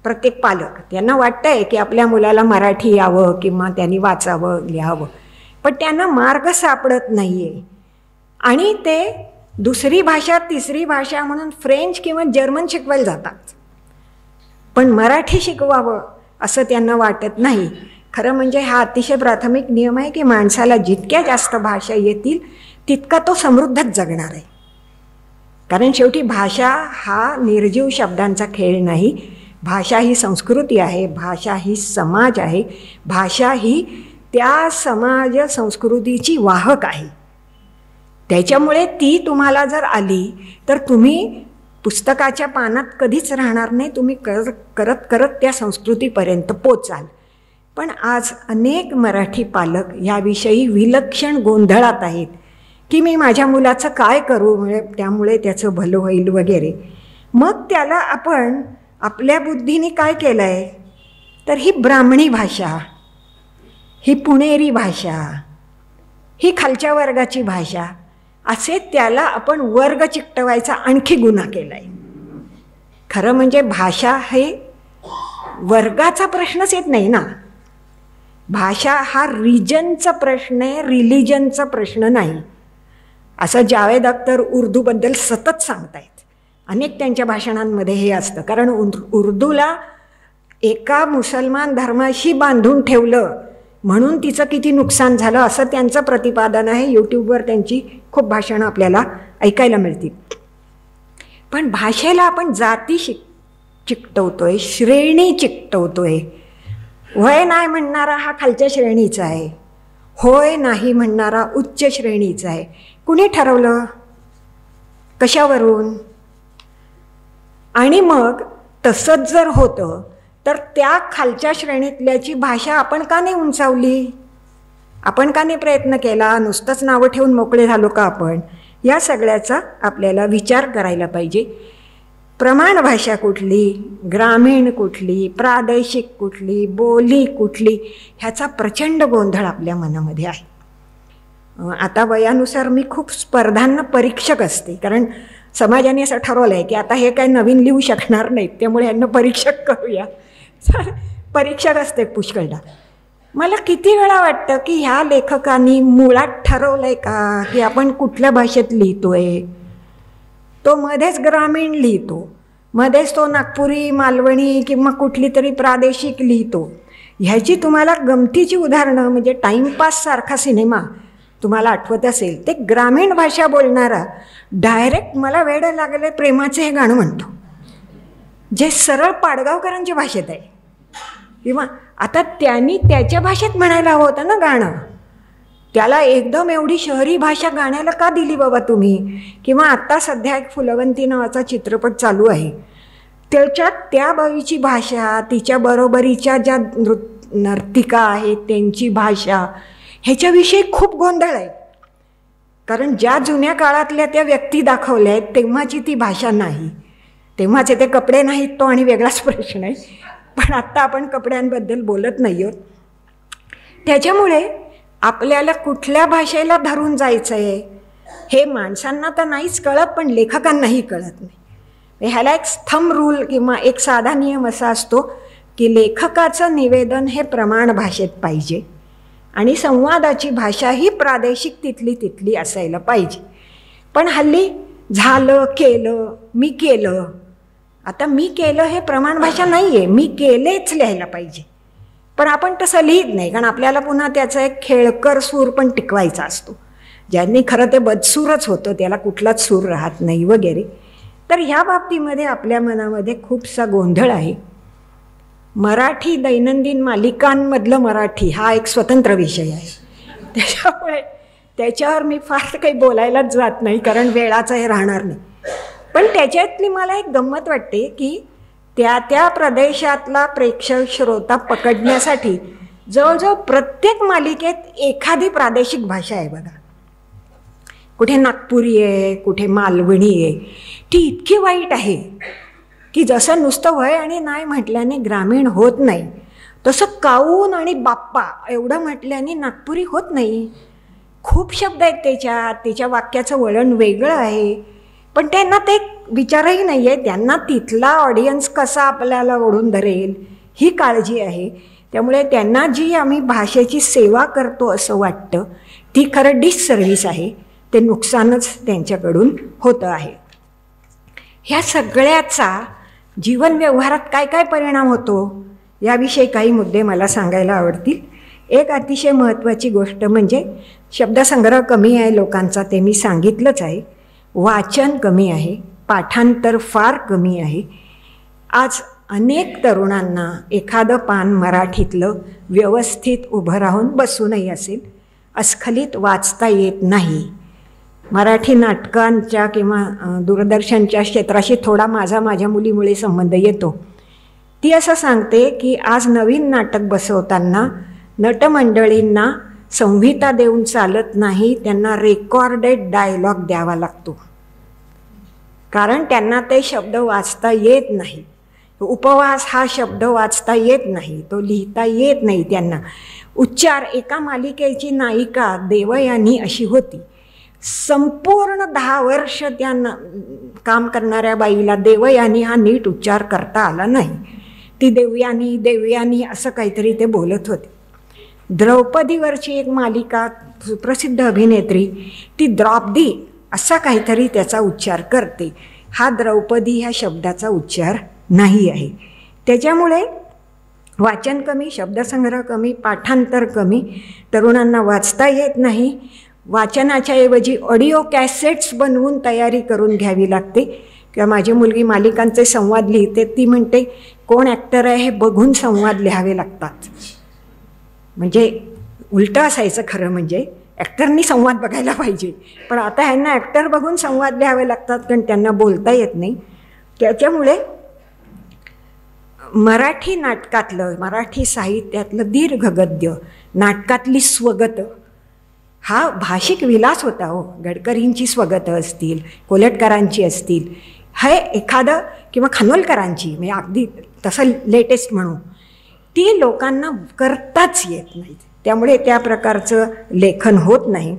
प्रत्येक पालक. त्यांना वाटतं आहे की आपल्या मुलाला मराठी यावं किंवा त्यांनी वाचावं, लिहावं, पण त्यांना मार्ग सापडत नाही आहे आणि ते दुसरी भाषा, तिसरी भाषा म्हणून फ्रेंच किंवा जर्मन शिकवायला जातात, पण मराठी शिकवावं असं त्यांना वाटत नाही. खरं म्हणजे हा अतिशय प्राथमिक नियम आहे की माणसाला जितक्या जास्त भाषा येतील तितका तो समृद्धच जगणार आहे. कारण शेवटी भाषा हा निर्जीव शब्दांचा खेळ नाही. भाषा ही संस्कृती आहे, भाषा ही समाज आहे, भाषा ही त्या समाज संस्कृतीची वाहक आहे. त्याच्यामुळे ती तुम्हाला जर आली तर तुम्ही पुस्तकाच्या पानात कधीच राहणार नाही, तुम्ही करत करत त्या संस्कृतीपर्यंत पोचाल. पण आज अनेक मराठी पालक याविषयी विलक्षण गोंधळात आहेत की मी माझ्या मुलाचं काय करू, त्यामुळे त्याचं भलं होईल वगैरे. मग त्याला आपण आपल्या बुद्धीने काय केलं आहे तर ही ब्राह्मणी भाषा, ही पुणेरी भाषा, ही खालच्या वर्गाची भाषा, असे त्याला आपण वर्ग चिकटवायचा आणखी गुन्हा केला आहे. खरं म्हणजे भाषा हे वर्गाचा प्रश्नच येत नाही ना. भाषा हा रिजनचा प्रश्न आहे, रिलिजनचा प्रश्न नाही. असं जावेद अख्तर उर्दूबद्दल सतत सांगतायत. अनेक त्यांच्या भाषणांमध्ये हे असतं, कारण उर्दूला एका मुसलमान धर्माशी बांधून ठेवलं म्हणून तिचं किती नुकसान झालं असं त्यांचं प्रतिपादन आहे. यूट्यूबवर त्यांची खूप भाषणं आपल्याला ऐकायला मिळतील. पण भाषेला आपण जाती चिकटवतोय, श्रेणी चिकटवतोय. वय नाही म्हणणारा हा खालच्या श्रेणीचा आहे, होय नाही म्हणणारा उच्च श्रेणीचा आहे. कुणी ठरवलं, कशावरून? आणि मग तसंच जर होतं तर त्या खालच्या श्रेणीतल्याची भाषा आपण का नाही उंचावली? आपण का नाही प्रयत्न केला? नुसतंच नावं ठेवून मोकळे झालो का आपण? या सगळ्याचा आपल्याला विचार करायला पाहिजे. प्रमाण भाषा कुठली, ग्रामीण कुठली, प्रादेशिक कुठली, बोली कुठली, ह्याचा प्रचंड गोंधळ आपल्या मनामध्ये आहे. आता वयानुसार मी खूप स्पर्धांना परीक्षक असते, कारण समाजाने असं ठरवलं आहे की आता हे काय नवीन लिहू शकणार नाहीत, त्यामुळे यांना परीक्षक करूया. परीक्षक असते पुष्कळदा. मला किती वेळा वाटतं की ह्या लेखकांनी मुळात ठरवलं आहे का की आपण कुठल्या भाषेत लिहितोय? तो मध्येच ग्रामीण लिहितो, मध्येच तो नागपुरी, मालवणी किंवा कुठली तरी प्रादेशिक लिहितो. ह्याची तुम्हाला गमतीची उदाहरणं म्हणजे टाईमपास सारखा सिनेमा तुम्हाला आठवत असेल, ते ग्रामीण भाषा बोलणारा डायरेक्ट मला वेडं लागले प्रेमाचे हे गाणं म्हणतो, जे सरळ पाडगावकरांच्या भाषेत आहे. किंवा आता त्यांनी त्याच्या भाषेत म्हणायला हवं होतं ना गाणं. त्याला एकदम एवढी शहरी भाषा गाण्याला का दिली बाबा तुम्ही? किंवा आत्ता सध्या एक फुलवंती नावाचा चित्रपट चालू आहे, त्याच्यात त्या बाईची भाषा, तिच्या बरोबरीच्या ज्या नर्तिका आहेत त्यांची भाषा, ह्याच्याविषयी खूप गोंधळ आहे. कारण ज्या जुन्या काळातल्या त्या व्यक्ती दाखवल्या आहेत तेव्हाची ती भाषा नाही. तेव्हाचे ते कपडे नाहीत, तो आणि वेगळाच प्रश्न आहे. पण आत्ता आपण कपड्यांबद्दल बोलत नाही आहोत. त्याच्यामुळे आपल्याला कुठल्या भाषेला धरून जायचं आहे हे माणसांना तर नाहीच कळत, पण लेखकांनाही कळत नाही. ह्याला एक थंब रूल किंवा एक साधा नियम असा असतो की लेखकाचं निवेदन हे प्रमाण भाषेत पाहिजे आणि संवादाची भाषा ही प्रादेशिक तिथली तिथली असायला पाहिजे. पण हल्ली झालं, केलं, मी केलं. आता मी केलं हे प्रमाण भाषा नाही आहे, मी केलेच लिहायला पाहिजे. पण आपण तसं लिहित नाही, कारण आपल्याला पुन्हा त्याचा एक खेळकर सूर पण टिकवायचा असतो. ज्यांनी खरं ते बदसूरच होतं, त्याला कुठलाच सूर राहत नाही वगैरे. तर ह्या बाबतीमध्ये आपल्या मनामध्ये खूपसा गोंधळ आहे. मराठी दैनंदिन मालिकांमधलं मराठी हा एक स्वतंत्र विषय आहे. त्याच्यामुळे त्याच्यावर मी फार काही बोलायलाच जात नाही, कारण वेळाचं हे राहणार नाही. पण त्याच्यातली मला एक गंमत वाटते की त्या त्या प्रदेशातला प्रेक्षक श्रोता पकडण्यासाठी जवळजवळ प्रत्येक मालिकेत एखादी प्रादेशिक भाषा आहे बघा. कुठे नागपुरी आहे, कुठे मालवणी आहे. ती इतकी वाईट आहे की जसं नुसतं वय आणि नाही म्हटल्याने ग्रामीण होत नाही, तसं काऊन आणि बाप्पा एवढं म्हटल्याने नागपुरी होत नाही. खूप शब्द आहेत त्याच्यात, त्याच्या वाक्याचं वळण वेगळं आहे. पण त्यांना ते विचारही नाही आहे, त्यांना तिथला ऑडियन्स कसा आपल्याला ओढून धरेल ही काळजी आहे. त्यामुळे त्यांना जी आम्ही भाषेची सेवा करतो असं वाटतं ती खरं डिससर्व्हिस आहे. ते नुकसानच त्यांच्याकडून होतं आहे. ह्या सगळ्याचा जीवन व्यवहारात काय काय परिणाम होतो याविषयी काही मुद्दे मला सांगायला आवडतील. एक अतिशय महत्त्वाची गोष्ट म्हणजे शब्दसंग्रह कमी आहे लोकांचा, ते मी सांगितलंच आहे. वाचन कमी आहे, पाठांतर फार कमी आहे. आज अनेक तरुणांना एखादं पान मराठीतलं व्यवस्थित उभं राहून बसूनही असेल अस्खलित वाचता येत नाही. मराठी नाटकांच्या किंवा दूरदर्शनच्या क्षेत्राशी थोडा माझ्या मुलीमुळे संबंध येतो. ती असं सांगते की आज नवीन नाटक बसवताना नटमंडळींना संहिता देऊन चालत नाही, त्यांना रेकॉर्डेड डायलॉग द्यावा लागतो. कारण त्यांना ते शब्द वाचता येत नाही. उपवास हा शब्द वाचता येत नाही, तो लिहिता येत नाही त्यांना. उच्चार, एका मालिकेची नायिका देवयानी अशी होती. संपूर्ण 10 वर्ष त्यांना काम करणाऱ्या बाईला देवयानी हा नीट उच्चार करता आला नाही. ती देवयानी देवयानी असं काहीतरी ते बोलत होते. द्रौपदीवरची एक मालिका, सुप्रसिद्ध अभिनेत्री, ती द्रौपदी असा काहीतरी त्याचा उच्चार करते. हा द्रौपदी ह्या शब्दाचा उच्चार नाही आहे. त्याच्यामुळे वाचन कमी, शब्दसंग्रह कमी, पाठांतर कमी, तरुणांना वाचता येत नाही. वाचनाच्या ऐवजी ऑडिओ कॅसेट्स बनवून तयारी करून घ्यावी लागते. किंवा माझी मुलगी मालिकांचे संवाद लिहिते, ती म्हणते कोण ॲक्टर आहे हे बघून संवाद लिहावे लागतात. म्हणजे उलटं असायचं खरं म्हणजे, ॲक्टरनी संवाद बघायला पाहिजे, पण आता ह्यांना ॲक्टर बघून संवाद लिहावे लागतात कारण त्यांना बोलता येत नाही. त्याच्यामुळे मराठी नाटकातलं, मराठी साहित्यातलं दीर्घ गद्य, नाटकातली स्वगतं हा भाषिक विलास होता हो. गडकरींची स्वगतं असतील, कोल्हटकरांची असतील, हे एखादं किंवा खानोलकरांची, म्हणजे अगदी तसं लेटेस्ट म्हणू, ती लोकांना करताच येत नाही. त्यामुळे त्या प्रकारचं लेखन होत नाही.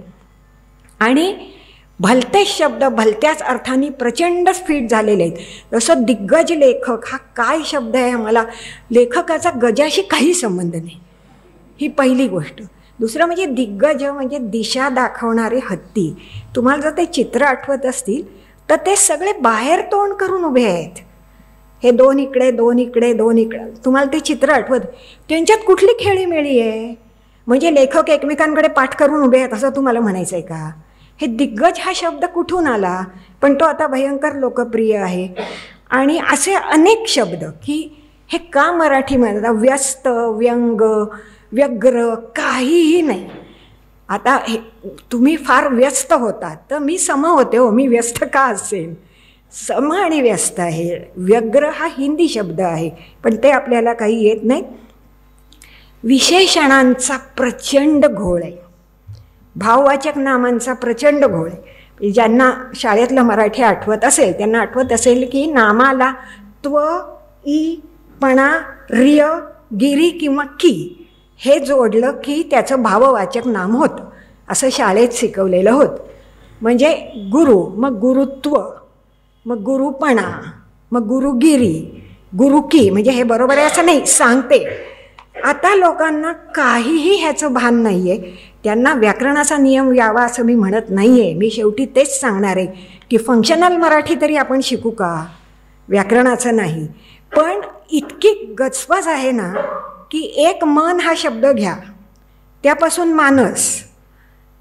आणि भलतेच शब्द भलत्याच अर्थाने प्रचंड स्फीट झालेले आहेत. जसं दिग्गज लेखक हा काय शब्द आहे, आम्हाला लेखकाचा गजाशी काही संबंध नाही, ही पहिली गोष्ट. दुसरं म्हणजे दिग्गज म्हणजे दिशा दाखवणारे हत्ती. तुम्हाला जर ते चित्र आठवत असतील तर ते सगळे बाहेर तोंड करून उभे आहेत. हे 2 इकडे 2 इकडे 2 इकडे, तुम्हाला ते चित्र आठवत, त्यांच्यात कुठली खेळीमेळी आहे? म्हणजे लेखक एकमेकांकडे पाठ करून उभे आहेत असं तुम्हाला म्हणायचं आहे का? हे दिग्गज हा शब्द कुठून आला? पण तो आता भयंकर लोकप्रिय आहे. आणि असे अनेक शब्द की हे का मराठीमध्ये व्यस्त, व्यंग, व्यग्र काहीही नाही. आता हे तुम्ही फार व्यस्त होतात तर मी सम होते हो, मी व्यस्त का असेल? सम आणि व्यस्त आहे. व्यग्र हा हिंदी शब्द आहे पण ते आपल्याला काही येत नाही. विशेषणांचा प्रचंड घोळ आहे, भाववाचक नामांचा प्रचंड घोळ आहे. ज्यांना शाळेतलं मराठी आठवत असेल त्यांना आठवत असेल की नामाला त्व, ई, पणा, रिय, गिरी किंवा की हे जोडलं की त्याचं भाववाचक नाम होतं, असं शाळेत शिकवलेलं होतं. म्हणजे गुरु, मग गुरुत्व, मग गुरुपणा, मग गुरुगिरी, गुरुकी म्हणजे हे बरोबर आहे असं नाही, सांगते. आता लोकांना काहीही ह्याचं भान नाही आहे. त्यांना व्याकरणाचा नियम यावा असं मी म्हणत नाही आहे. मी शेवटी तेच सांगणार आहे की फंक्शनल मराठी तरी आपण शिकू का, व्याकरणाचं नाही. पण इतकी गचपच आहे ना की एक मन हा शब्द घ्या, त्यापासून मानस,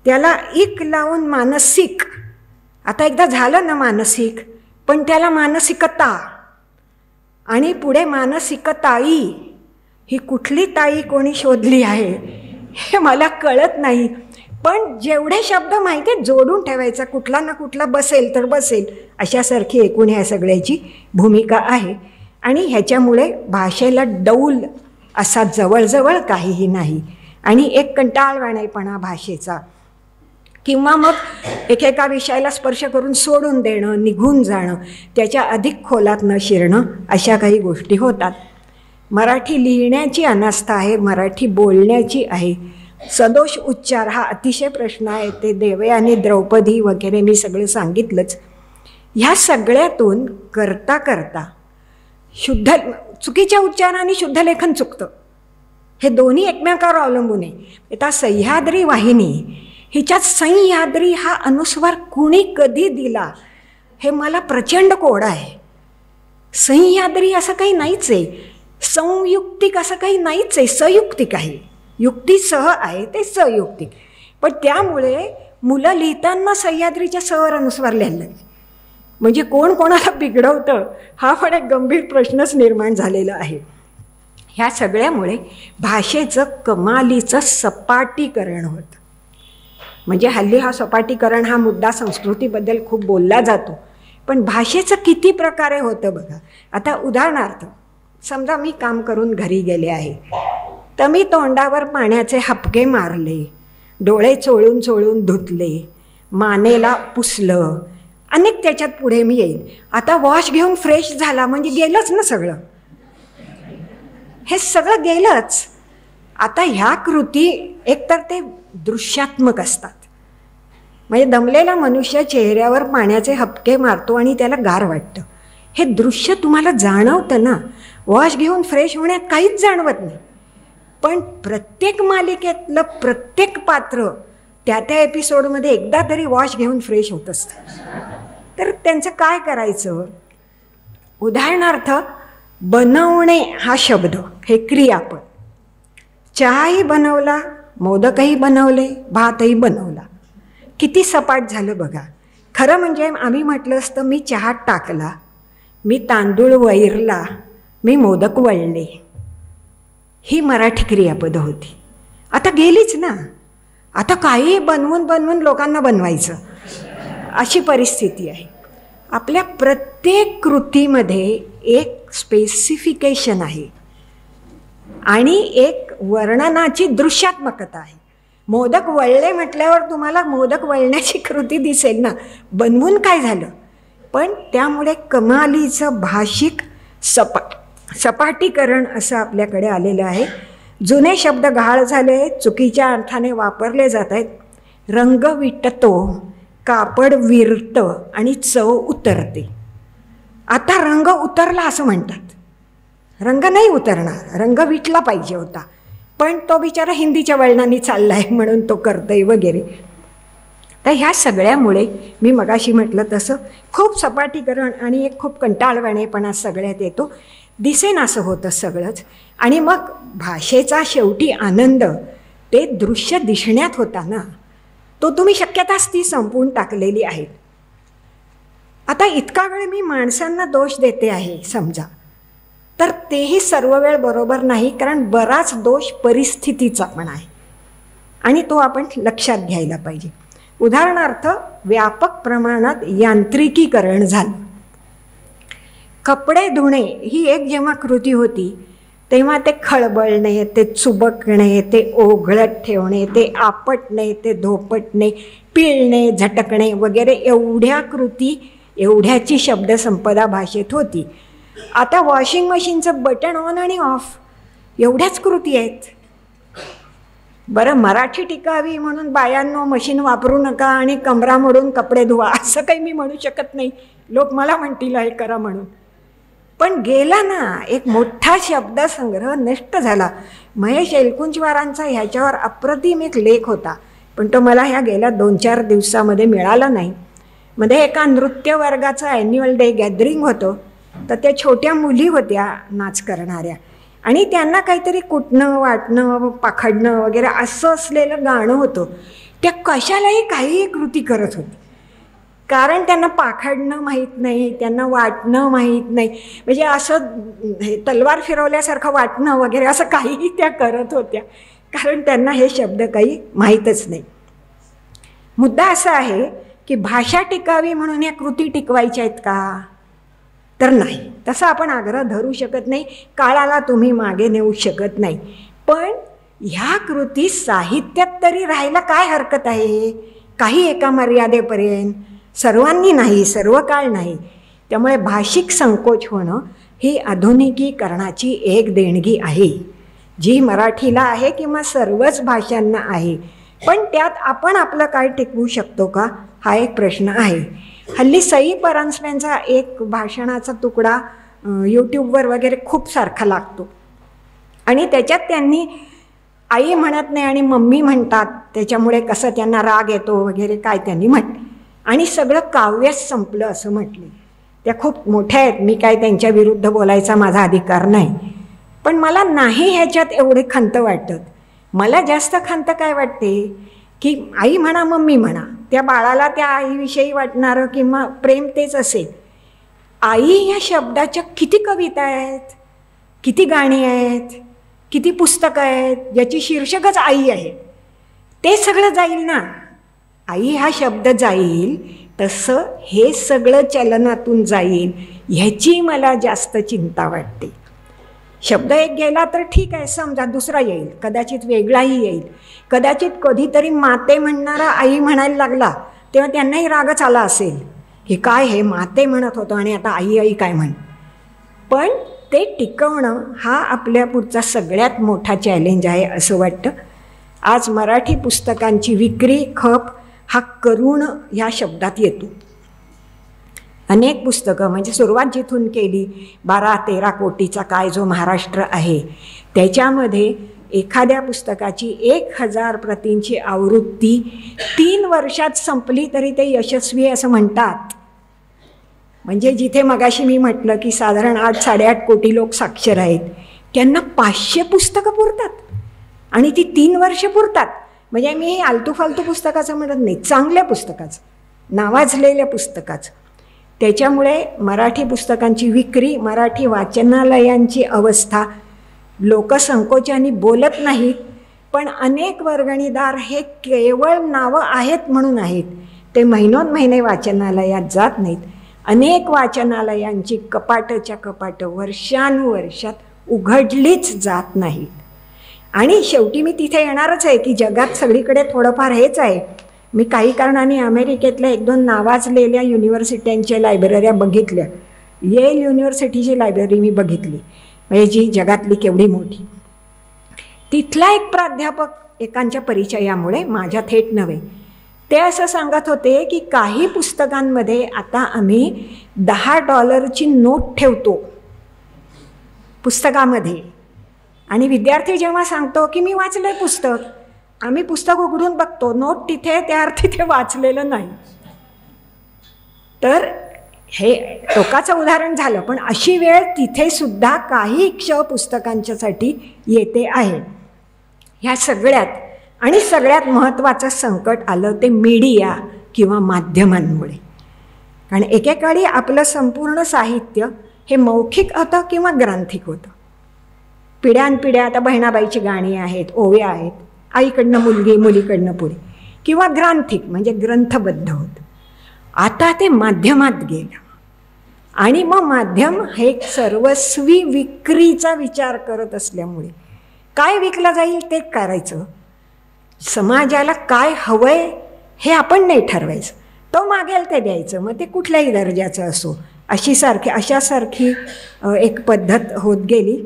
त्याला इक लावून मानसिक. आता एकदा झालं ना मानसिक, पण त्याला मानसिकता आणि पुढे मानसिकताई. ही कुठली ताई कोणी शोधली आहे हे मला कळत नाही. पण जेवढे शब्द माहिती आहेत जोडून ठेवायचा, कुठला ना कुठला बसेल तर बसेल अशासारखी एकूण ह्या सगळ्याची भूमिका आहे. आणि ह्याच्यामुळे भाषेला डौल असा जवळजवळ काहीही नाही. आणि एक कंटाळवाणेपणा भाषेचा, किंवा मग एकेका विषयाला स्पर्श करून सोडून देणं, निघून जाणं, त्याच्या अधिक खोलात न शिरणं, अशा काही गोष्टी होतात. मराठी लिहिण्याची अनास्था आहे, मराठी बोलण्याची आहे. सदोष उच्चार हा अतिशय प्रश्न आहे. ते देवे आणि द्रौपदी वगैरे मी सगळं सांगितलंच. ह्या सगळ्यातून करता करता चुकीच्या उच्चाराने शुद्ध लेखन चुकतं. हे दोन्ही एकमेकावर अवलंबून आहे. आता सह्याद्री वाहिनी, हिच्यात सह्याद्री हा अनुस्वार कुणी कधी दिला हे मला प्रचंड कोड आहे. सह्याद्री असं काही नाहीच आहे, संयुक्तिक असं काही नाहीच आहे, संयुक्तिक आहे. युक्ती सह आहे ते संयुक्तिक. पण त्यामुळे मुलं लिहिताना सह्याद्रीच्या सहवर अनुस्वार लिहायला लागले. म्हणजे कोण कोणाला बिघडवतं हा पण एक गंभीर प्रश्नच निर्माण झालेला आहे. ह्या सगळ्यामुळे भाषेचं कमालीचं सपाटीकरण होतं. म्हणजे हल्ली हा सपाटीकरण हा मुद्दा संस्कृतीबद्दल खूप बोलला जातो, पण भाषेचं किती प्रकारे होतं बघा. आता उदाहरणार्थ समजा मी काम करून घरी गेले आहे, तर मी तोंडावर पाण्याचे हपके मारले, डोळे चोळून चोळून धुतले, मानेला पुसलं, अनेक त्याच्यात पुढे मी येईल. आता वॉश घेऊन फ्रेश झाला म्हणजे गेलंच ना सगळं, हे सगळं गेलंच. आता ह्या कृती एकतर ते दृश्यात्मक असतात, म्हणजे दमलेला मनुष्य चेहऱ्यावर पाण्याचे हपके मारतो आणि त्याला गार वाटतं, हे दृश्य तुम्हाला जाणवतं ना. वॉश घेऊन फ्रेश होण्यात काहीच जाणवत नाही. पण प्रत्येक मालिकेतलं प्रत्येक पात्र त्या त्या एपिसोडमध्ये एकदा तरी वॉश घेऊन फ्रेश होत असतं. तर त्यांचं काय करायचं. उदाहरणार्थ बनवणे हा शब्द, हे क्रियापद. चहाही बनवला, मोदकही बनवले, भातही बनवला. किती सपाट झालं बघा. खरं म्हणजे आम्ही म्हटलं असतं मी चहात टाकला, मी तांदूळ वैरला, मी मोदक वळले, ही मराठी क्रियापदं होती. आता गेलीच ना. आता काही बनवून बनवून लोकांना बनवायचं, अशी परिस्थिती आहे. आपल्या प्रत्येक कृतीमध्ये एक स्पेसिफिकेशन आहे आणि एक वर्णनाची दृश्यात्मकता आहे. मोदक वळले म्हटल्यावर तुम्हाला मोदक वळण्याची कृती दिसेल ना, बनवून काय झालं. पण त्यामुळे कमालीचं भाषिक सपाटीकरण असं आपल्याकडे आलेलं आहे. जुने शब्द गहाळ झाले, चुकीच्या अर्थाने वापरले जात आहेत. रंग विटतो, कापड विरतं आणि चव उतरते. आता रंग उतरला असं म्हणतात. रंग नाही उतरणार, रंग विटला पाहिजे होता, पण तो बिचारा हिंदीच्या वळणाने चालला आहे म्हणून तो करतोय वगैरे. तर ह्या सगळ्यामुळे मी मगाशी म्हटलं तसं खूप सपाटीकरण आणि एक खूप कंटाळवाणेपणा सगळ्यात येतो. दिसेन असं होतं सगळंच. आणि मग भाषेचा शेवटी आनंद ते दृश्य दिसण्यात होता ना, तो तुम्ही शक्यताच ती संपवून टाकलेली आहे. आता इतका वेळ मी माणसांना दोष देते आहे समजा, तर तेही सर्व वेळ बरोबर नाही, कारण बराच दोष परिस्थितीचा पण आहे आणि तो आपण लक्षात घ्यायला पाहिजे. उदाहरणार्थ व्यापक प्रमाणात यांत्रिकीकरण झालं. कपडे धुणे ही एक जेव्हा कृती होती तेव्हा ते खळबळणे, ते चुबकणे, ते ओघळत ठेवणे, ते आपटणे, ते धोपटणे, पिळणे, झटकणे वगैरे एवढ्या कृती, एवढ्याची शब्दसंपदा भाषेत होती. आता वॉशिंग मशीनचं बटन ऑन आणि ऑफ एवढ्याच कृती आहेत. बरं, मराठी टिकावी म्हणून बायांनो मशीन वापरू नका आणि कमरा मोडून कपडे धुवा असं काही मी म्हणू शकत नाही. लोक मला म्हणतील हे करा म्हणून. पण गेला ना, एक मोठा शब्दसंग्रह नष्ट झाला. महेश एलकुंचवारांचा ह्याच्यावर अप्रतिम एक लेख होता, पण तो मला ह्या गेल्या 2-4 दिवसामध्ये मिळाला नाही. मध्ये एका नृत्य वर्गाचं ॲन्युअल डे गॅदरिंग होतं, तर त्या छोट्या मुली होत्या नाच करणाऱ्या, आणि त्यांना काहीतरी कुटणं वाटणं पाखडणं वगैरे असं असलेलं गाणं होतं. त्या कशालाही काहीही कृती करत होती, कारण त्यांना पाखडणं माहीत नाही, त्यांना वाटणं माहीत नाही, म्हणजे असं तलवार फिरवल्यासारखं वाटणं वगैरे असं काहीही त्या करत होत्या, कारण त्यांना हे शब्द काही माहीतच नाही. मुद्दा असा आहे की भाषा टिकावी म्हणून या कृती टिकवायच्या आहेत का? तर नाही, तसा आपण आग्रह धरू शकत नाही, काळाला तुम्ही मागे नेऊ शकत नाही. पण ह्या कृती साहित्यात तरी राहायला काय हरकत आहे? काही एका मर्यादेपर्यंत, सर्वांनी नाही, सर्व काळ नाही. त्यामुळे भाषिक संकोच होणं ही आधुनिकीकरणाची एक देणगी आहे, जी मराठीला आहे किंवा सर्वच भाषांना आहे. पण त्यात आपण आपलं काय टिकवू शकतो का, हा एक प्रश्न आहे. हल्ली सई परांजपेंचा एक भाषणाचा तुकडा यूट्यूबवर वगैरे खूप सारखा लागतो, आणि त्याच्यात त्यांनी आई म्हणत नाही आणि मम्मी म्हणतात, त्याच्यामुळे कसं त्यांना राग येतो वगैरे काय त्यांनी म्हटलं, आणि सगळं काव्यच संपलं असं म्हटले. त्या खूप मोठ्या आहेत, मी काय त्यांच्या विरुद्ध बोलायचा माझा अधिकार नाही. पण मला नाही ह्याच्यात एवढे खंत वाटत. मला जास्त खंत काय वाटते की आई म्हणा मम्मी म्हणा, त्या बाळाला त्या आईविषयी वाटणारं किंवा प्रेम तेच असेल. आई ह्या शब्दाच्या किती कविता आहेत, किती गाणी आहेत, किती पुस्तकं आहेत ज्याची शीर्षकच आई आहे. ते सगळं जाईल ना, आई हा शब्द जाईल, तसं हे सगळं चलनातून जाईल, ह्याची मला जास्त चिंता वाटते. शब्द एक गेला तर ठीक आहे, समजा दुसरा येईल, कदाचित वेगळाही येईल. कदाचित कधीतरी माते म्हणणारा आई म्हणायला लागला तेव्हा त्यांनाही रागच आला असेल की काय हे माते म्हणत होतो आणि आता आई आई काय म्हण. पण ते टिकवणं हा आपल्या पुढचा सगळ्यात मोठा चॅलेंज आहे असं वाटतं. आज मराठी पुस्तकांची विक्री खप हा करुण ह्या शब्दात येतो. अनेक पुस्तकं, म्हणजे सुरुवात जिथून केली 12-13 कोटीचा काय जो महाराष्ट्र आहे, त्याच्यामध्ये एखाद्या पुस्तकाची 1000 प्रतींची आवृत्ती 3 वर्षात संपली तरी ते यशस्वी असं म्हणतात. म्हणजे जिथे मगाशी मी म्हटलं की साधारण 8-8.5 कोटी लोक साक्षर आहेत, त्यांना 500 पुस्तकं पुरतात आणि ती 3 वर्ष पुरतात. म्हणजे मी आलतू फालतू पुस्तकाचं म्हणत नाही, चांगल्या पुस्तकाचं, नावाजलेल्या पुस्तकाचं. त्याच्यामुळे मराठी पुस्तकांची विक्री, मराठी वाचनालयांची अवस्था, लोक संकोचाने बोलत नाहीत, पण अनेक वर्गणीदार हे केवळ नावं आहेत म्हणून आहेत, ते महिनोन्महिने वाचनालयात जात नाहीत. अनेक वाचनालयांची कपाटच्या कपाटं वर्षानुवर्षात उघडलीच जात नाहीत. आणि शेवटी मी तिथे येणारच आहे की जगात सगळीकडे थोडंफार हेच आहे. मी काही कारणाने अमेरिकेतल्या 1-2 नावाजलेल्या युनिव्हर्सिट्यांच्या लायब्रऱ्या बघितल्या. येल युनिव्हर्सिटीची लायब्ररी मी बघितली, म्हणजे जी जगातली केवढी मोठी. तिथला एक प्राध्यापक एकांच्या परिचयामुळे, माझ्या थेट नव्हे, ते असं सांगत होते की काही पुस्तकांमध्ये आता आम्ही $10ची नोट ठेवतो पुस्तकामध्ये, आणि विद्यार्थी जेव्हा सांगतो की मी वाचलंय पुस्तक, आम्ही पुस्तक उघडून बघतो, नोट तिथे, त्या अर्थी ते वाचलेलं नाही. तर हे टोकाचं उदाहरण झालं, पण अशी वेळ तिथे सुद्धा काही पुस्तकांच्यासाठी येते आहे. ह्या सगळ्यात आणि सगळ्यात महत्त्वाचं संकट आलं ते मीडिया किंवा माध्यमांमुळे. कारण एकेकाळी आपलं संपूर्ण साहित्य हे मौखिक होतं किंवा ग्रंथिक होतं. पिढ्यानपिढ्या आता बहिणाबाईची गाणी आहेत, ओव्या आहेत, आईकडनं मुलगी, मुलीकडनं पुढे, किंवा ग्रंथिक म्हणजे ग्रंथबद्ध होतं. आता ते माध्यमात गेलं, आणि मग माध्यम हे सर्वस्वी विक्रीचा विचार करत असल्यामुळे काय विकलं जाईल ते करायचं. समाजाला काय हवंय हे आपण नाही ठरवायचं, तो मागेल ते द्यायचं, मग ते कुठल्याही दर्जाचं असो, अशासारखी एक पद्धत होत गेली.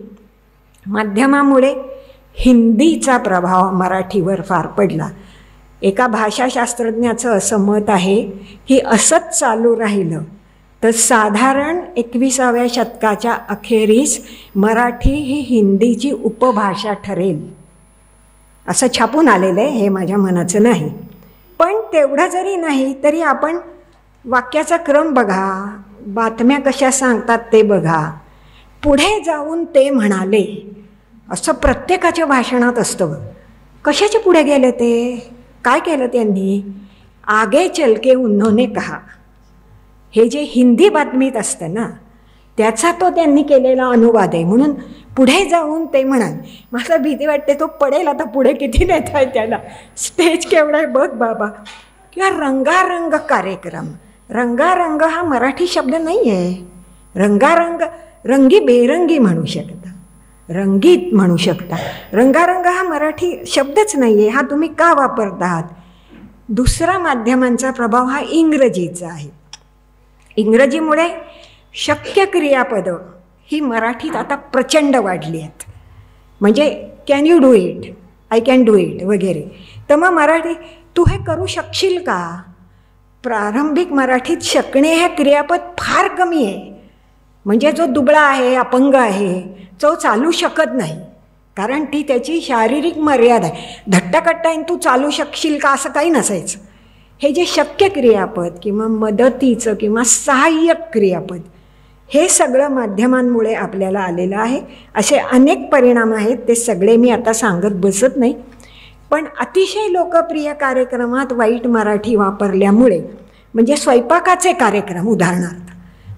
माध्यमामुळे हिंदीचा प्रभाव मराठीवर फार पडला. एका भाषाशास्त्रज्ञाचं असं मत आहे की असंच चालू राहिलं तर साधारण 21व्या शतकाच्या अखेरीस मराठी ही हिंदीची उपभाषा ठरेल असं छापून आलेलं आहे. हे माझ्या मनाचं नाही, पण तेवढं जरी नाही तरी आपण वाक्याचा क्रम बघा, बातम्या कशा सांगतात ते बघा. पुढे जाऊन ते म्हणाले असं प्रत्येकाच्या भाषणात असतं. कशाचे पुढे गेले ते? काय केलं त्यांनी? आगे चलके उन्होंने कहा. हे जे हिंदी बातमीत असतं ना, त्याचा तो त्यांनी केलेला अनुवाद आहे. म्हणून पुढे जाऊन ते म्हणाल. मला भीती वाटते तो पडेल आता. पुढे किती नेता आहे त्याला, स्टेज केवढा आहे बघ बाबा. किंवा रंगारंग कार्यक्रम. रंगारंग हा मराठी शब्द नाही आहे. रंगारंग रंगी बेरंगी म्हणू शकता, रंगीत म्हणू शकता. रंगारंग हा मराठी शब्दच नाही आहे. हा तुम्ही का वापरतात? दुसरा माध्यमांचा प्रभाव हा इंग्रजीचा आहे. इंग्रजीमुळे शक्य क्रियापदं ही मराठीत आता प्रचंड वाढली आहेत. म्हणजे can you do it, I can do it वगैरे. तर मग मराठी तू हे करू शकशील का? प्रारंभिक मराठीत शकणे हे क्रियापद फार कमी आहे. म्हणजे जो दुबळा आहे, अपंग आहे, तो चालू शकत नाही, कारण ती त्याची शारीरिक मर्यादा आहे. धट्टाकट्टाईन तू चालू शकशील का असं काही नसायचं. हे जे शक्य क्रियापद किंवा मदतीचं किंवा सहाय्यक क्रियापद, हे सगळं माध्यमांमुळे आपल्याला आलेलं आहे. असे अनेक परिणाम आहेत, ते सगळे मी आता सांगत बसत नाही. पण अतिशय लोकप्रिय कार्यक्रमात वाईट मराठी वापरल्यामुळे, म्हणजे स्वयंपाकाचे कार्यक्रम उदाहरणार्थ,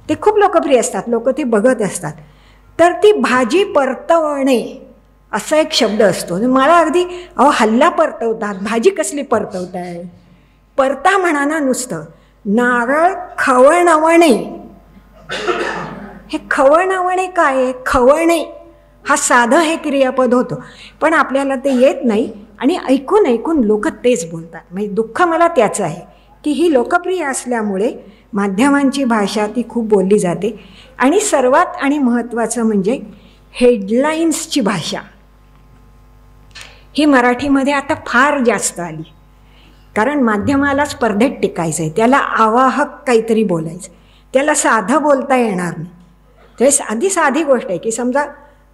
ते खूप लोकप्रिय असतात, लोक ते बघत असतात. तर ती भाजी परतवणे असा एक शब्द असतो. मला अगदी हल्ला परतवतात, भाजी कसली परतवताय? परता म्हणा ना नुसतं. नारळ खवणवणे, हे खवणवणे काय? खवणे हा साधं हे क्रियापद होतं, पण आपल्याला ते येत नाही आणि ऐकून ऐकून लोक तेच बोलतात. म्हणजे दुःख मला त्याचं आहे की ही लोकप्रिय असल्यामुळे माध्यमांची भाषा ती खूप बोलली जाते. आणि सर्वात आणि महत्त्वाचं म्हणजे हेडलाईन्सची भाषा ही मराठीमध्ये आता फार जास्त आली. कारण माध्यमाला स्पर्धेत टिकायचं आहे, त्याला आवाहक काहीतरी बोलायचं, त्याला साधं बोलता येणार नाही. ते आधी साधी गोष्ट आहे की समजा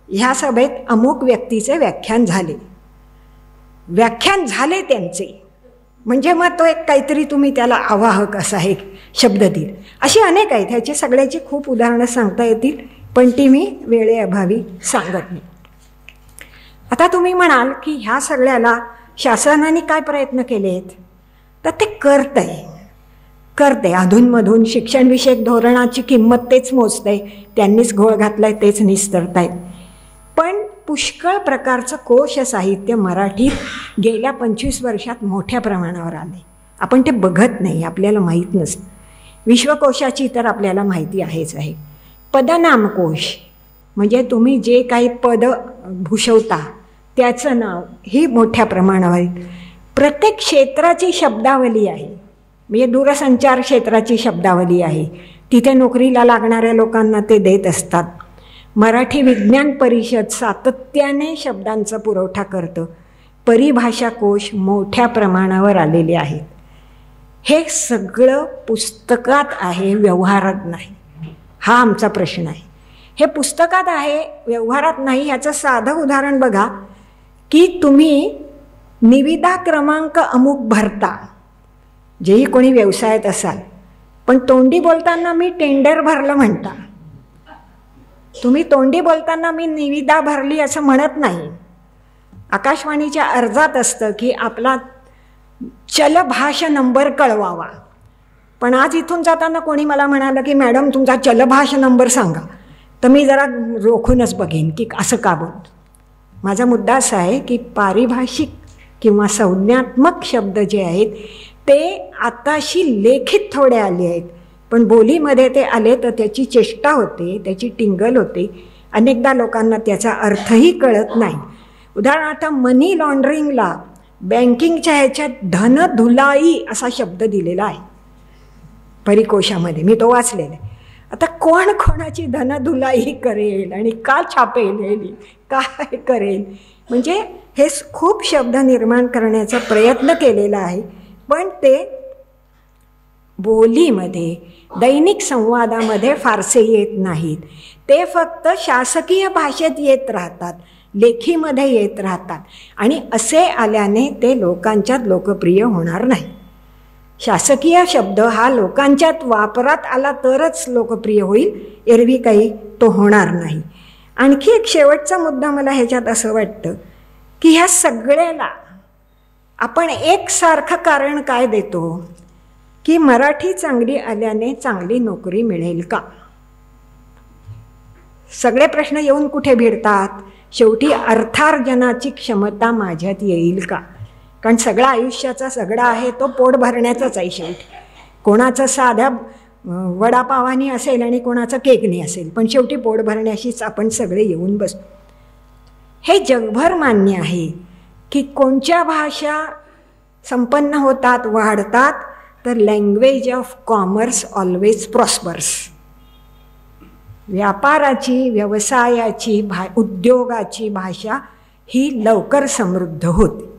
ह्या सभेत अमुक व्यक्तीचे व्याख्यान झाले त्यांचे, म्हणजे मग तो एक काहीतरी तुम्ही त्याला आवाहक असा एक शब्द देईल. अशी अनेक आहेत, ह्याची सगळ्याची खूप उदाहरणं सांगता येतील, पण ती मी वेळेअभावी सांगत नाही. आता तुम्ही म्हणाल की ह्या सगळ्याला शासनाने काय प्रयत्न केलेत? तर ते करते अधूनमधून शिक्षणविषयक धोरणाची किंमत तेच मोजतंय, त्यांनीच घोळ घातलाय, तेच निस्तरतायत. पण पुष्कळ प्रकारचं कोश साहित्य मराठीत गेल्या 25 वर्षात मोठ्या प्रमाणावर आले. आपण ते बघत नाही, आपल्याला माहीत नसतं. विश्वकोशाची तर आपल्याला माहिती आहेच आहे. पदनामकोश म्हणजे तुम्ही जे काही पद भूषवता त्याचं नाव ही मोठ्या प्रमाणावर. प्रत्येक क्षेत्राची शब्दावली आहे, म्हणजे दूरसंचार क्षेत्राची शब्दावली आहे, तिथे नोकरीला लागणाऱ्या लोकांना ते देत असतात. मराठी विज्ञान परिषद सातत्याने शब्दांचा पुरवठा करतं. परिभाषा कोश मोठ्या प्रमाणावर आलेले आहेत. हे सगळं पुस्तकात आहे, व्यवहारात नाही. हा आमचा प्रश्न आहे. हे पुस्तकात आहे, व्यवहारात नाही. याचं साधं उदाहरण बघा की तुम्ही निविदा क्रमांक अमुक भरता, जेही कोणी व्यवसायात असाल, पण तोंडी बोलताना मी टेंडर भरलं म्हणता. तुम्ही तोंडी बोलताना मी निविदा भरली असं म्हणत नाही. आकाशवाणीच्या अर्जात असतं की आपला चलभाष नंबर कळवावा, पण आज इथून जाताना कोणी मला म्हणालं की मॅडम तुमचा चलभाष नंबर सांगा, तर मी जरा रोखूनच बघेन की असं का बोलतो. माझा मुद्दा असा आहे की पारिभाषिक किंवा संज्ञात्मक शब्द जे आहेत ते आताशी लेखित थोडे आले आहेत, पण बोलीमध्ये ते आले तर त्याची चेष्टा होते, त्याची टिंगल होते. अनेकदा लोकांना त्याचा अर्थही कळत नाही. उदाहरणार्थ मनी लॉन्ड्रिंगला बँकिंगच्या ह्याच्यात धनधुलाई असा शब्द दिलेला आहे परिकोशामध्ये, मी तो वाचलेला आहे. आता कोण कोणाची धनधुलाई करेल आणि का छापेल, काय करेल, म्हणजे हे खूप शब्द निर्माण करण्याचा प्रयत्न केलेला आहे, पण ते बोलीमध्ये दैनिक संवादामध्ये फारसे येत नाहीत. ते फक्त शासकीय भाषेत येत राहतात, लेखीमध्ये येत राहतात आणि असे आल्याने ते लोकांच्यात लोकप्रिय होणार नाही. शासकीय शब्द हा लोकांच्यात वापरात आला तरच लोकप्रिय होईल, एरवी काही तो होणार नाही. आणखी एक शेवटचा मुद्दा मला ह्याच्यात असं वाटतं की ह्या सगळ्याला आपण एकसारखं कारण काय देतो की मराठी चांगली आल्याने चांगली नोकरी मिळेल का. सगळे प्रश्न येऊन कुठे भिडतात, शेवटी अर्थार्जनाची क्षमता माझ्यात येईल का. कारण सगळा आयुष्याचा सगळा आहे तो पोट भरण्याचाच आहे शेवटी. कोणाचं साध्या वडापावानी असेल आणि कोणाचं केकनी असेल, पण शेवटी पोट भरण्याशीच आपण सगळे येऊन बसतो. हे जगभर मान्य आहे की कोणत्या भाषा संपन्न होतात, वाढतात, तर language of commerce always prosperous. व्यापाराची, व्यवसायाची, उद्योगाची भाषा ही लवकर समृद्ध होते.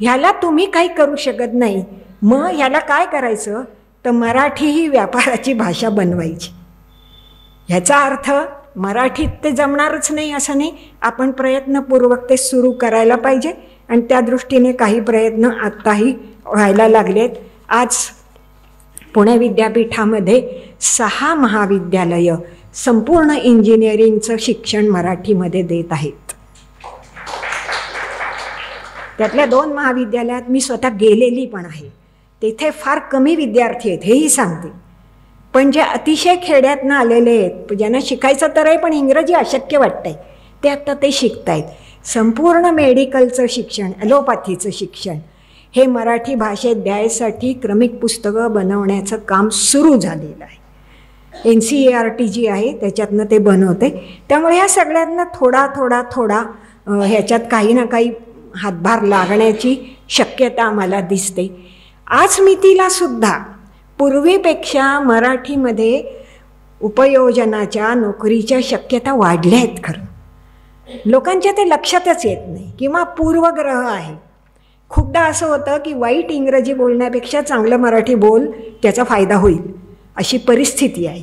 ह्याला तुम्ही काही करू शकत नाही. मग ह्याला काय करायचं तर मराठी ही व्यापाराची भाषा बनवायची. ह्याचा अर्थ मराठीत ते जमणारच नाही असं नाही, आपण प्रयत्नपूर्वक ते सुरू करायला पाहिजे आणि त्या दृष्टीने काही प्रयत्न आत्ताही व्हायला लागलेत. आज पुणे विद्यापीठामध्ये 6 महाविद्यालयं संपूर्ण इंजिनिअरिंगचं शिक्षण मराठीमध्ये देत आहेत. त्यातल्या 2 महाविद्यालयात मी स्वतः गेलेली पण आहे. तेथे फार कमी विद्यार्थी आहेत हेही सांगते, पण जे अतिशय खेड्यातनं आलेले आहेत, ज्यांना शिकायचं तर आहे पण इंग्रजी अशक्य वाटतंय, ते आता ते शिकतायत. संपूर्ण मेडिकलचं शिक्षण, ॲलोपॅथीचं शिक्षण हे मराठी भाषेत द्यायसाठी क्रमिक पुस्तकं बनवण्याचं काम सुरू झालेलं आहे. NCERT जी आहे त्याच्यातनं ते बनवते. त्यामुळे ह्या सगळ्यांना थोडा ह्याच्यात काही ना काही हातभार लागण्याची शक्यता आम्हाला दिसते. आज मितीला सुद्धा पूर्वीपेक्षा मराठीमध्ये उपयोजनाच्या नोकरीच्या शक्यता वाढल्या आहेत. खरं लोकांच्या ते लक्षातच येत नाही किंवा पूर्वग्रह आहे. खूपदा असं होतं की वाईट इंग्रजी बोलण्यापेक्षा चांगलं मराठी बोल, त्याचा फायदा होईल, अशी परिस्थिती आहे.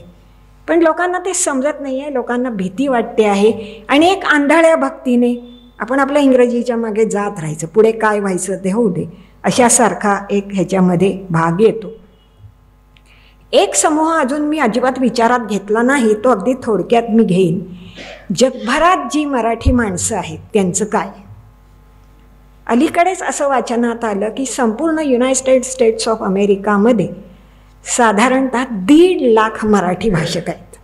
पण लोकांना ते समजत नाही आहे. लोकांना भीती वाटते आहे आणि एक आंधळ्या भक्तीने आपण आपल्या इंग्रजीच्या मागे जात राहायचं, पुढे काय व्हायचं ते होऊ दे, अशासारखा एक ह्याच्यामध्ये भाग येतो. एक समूह अजून मी अजिबात विचारात घेतला नाही, तो अगदी थोडक्यात मी घेईन. जगभरात जी मराठी माणसं आहेत त्यांचं काय. अलीकडेच असं वाचनात आलं की संपूर्ण युनायटेड स्टेट्स ऑफ अमेरिकामध्ये साधारणतः 1.5 लाख मराठी भाषक आहेत.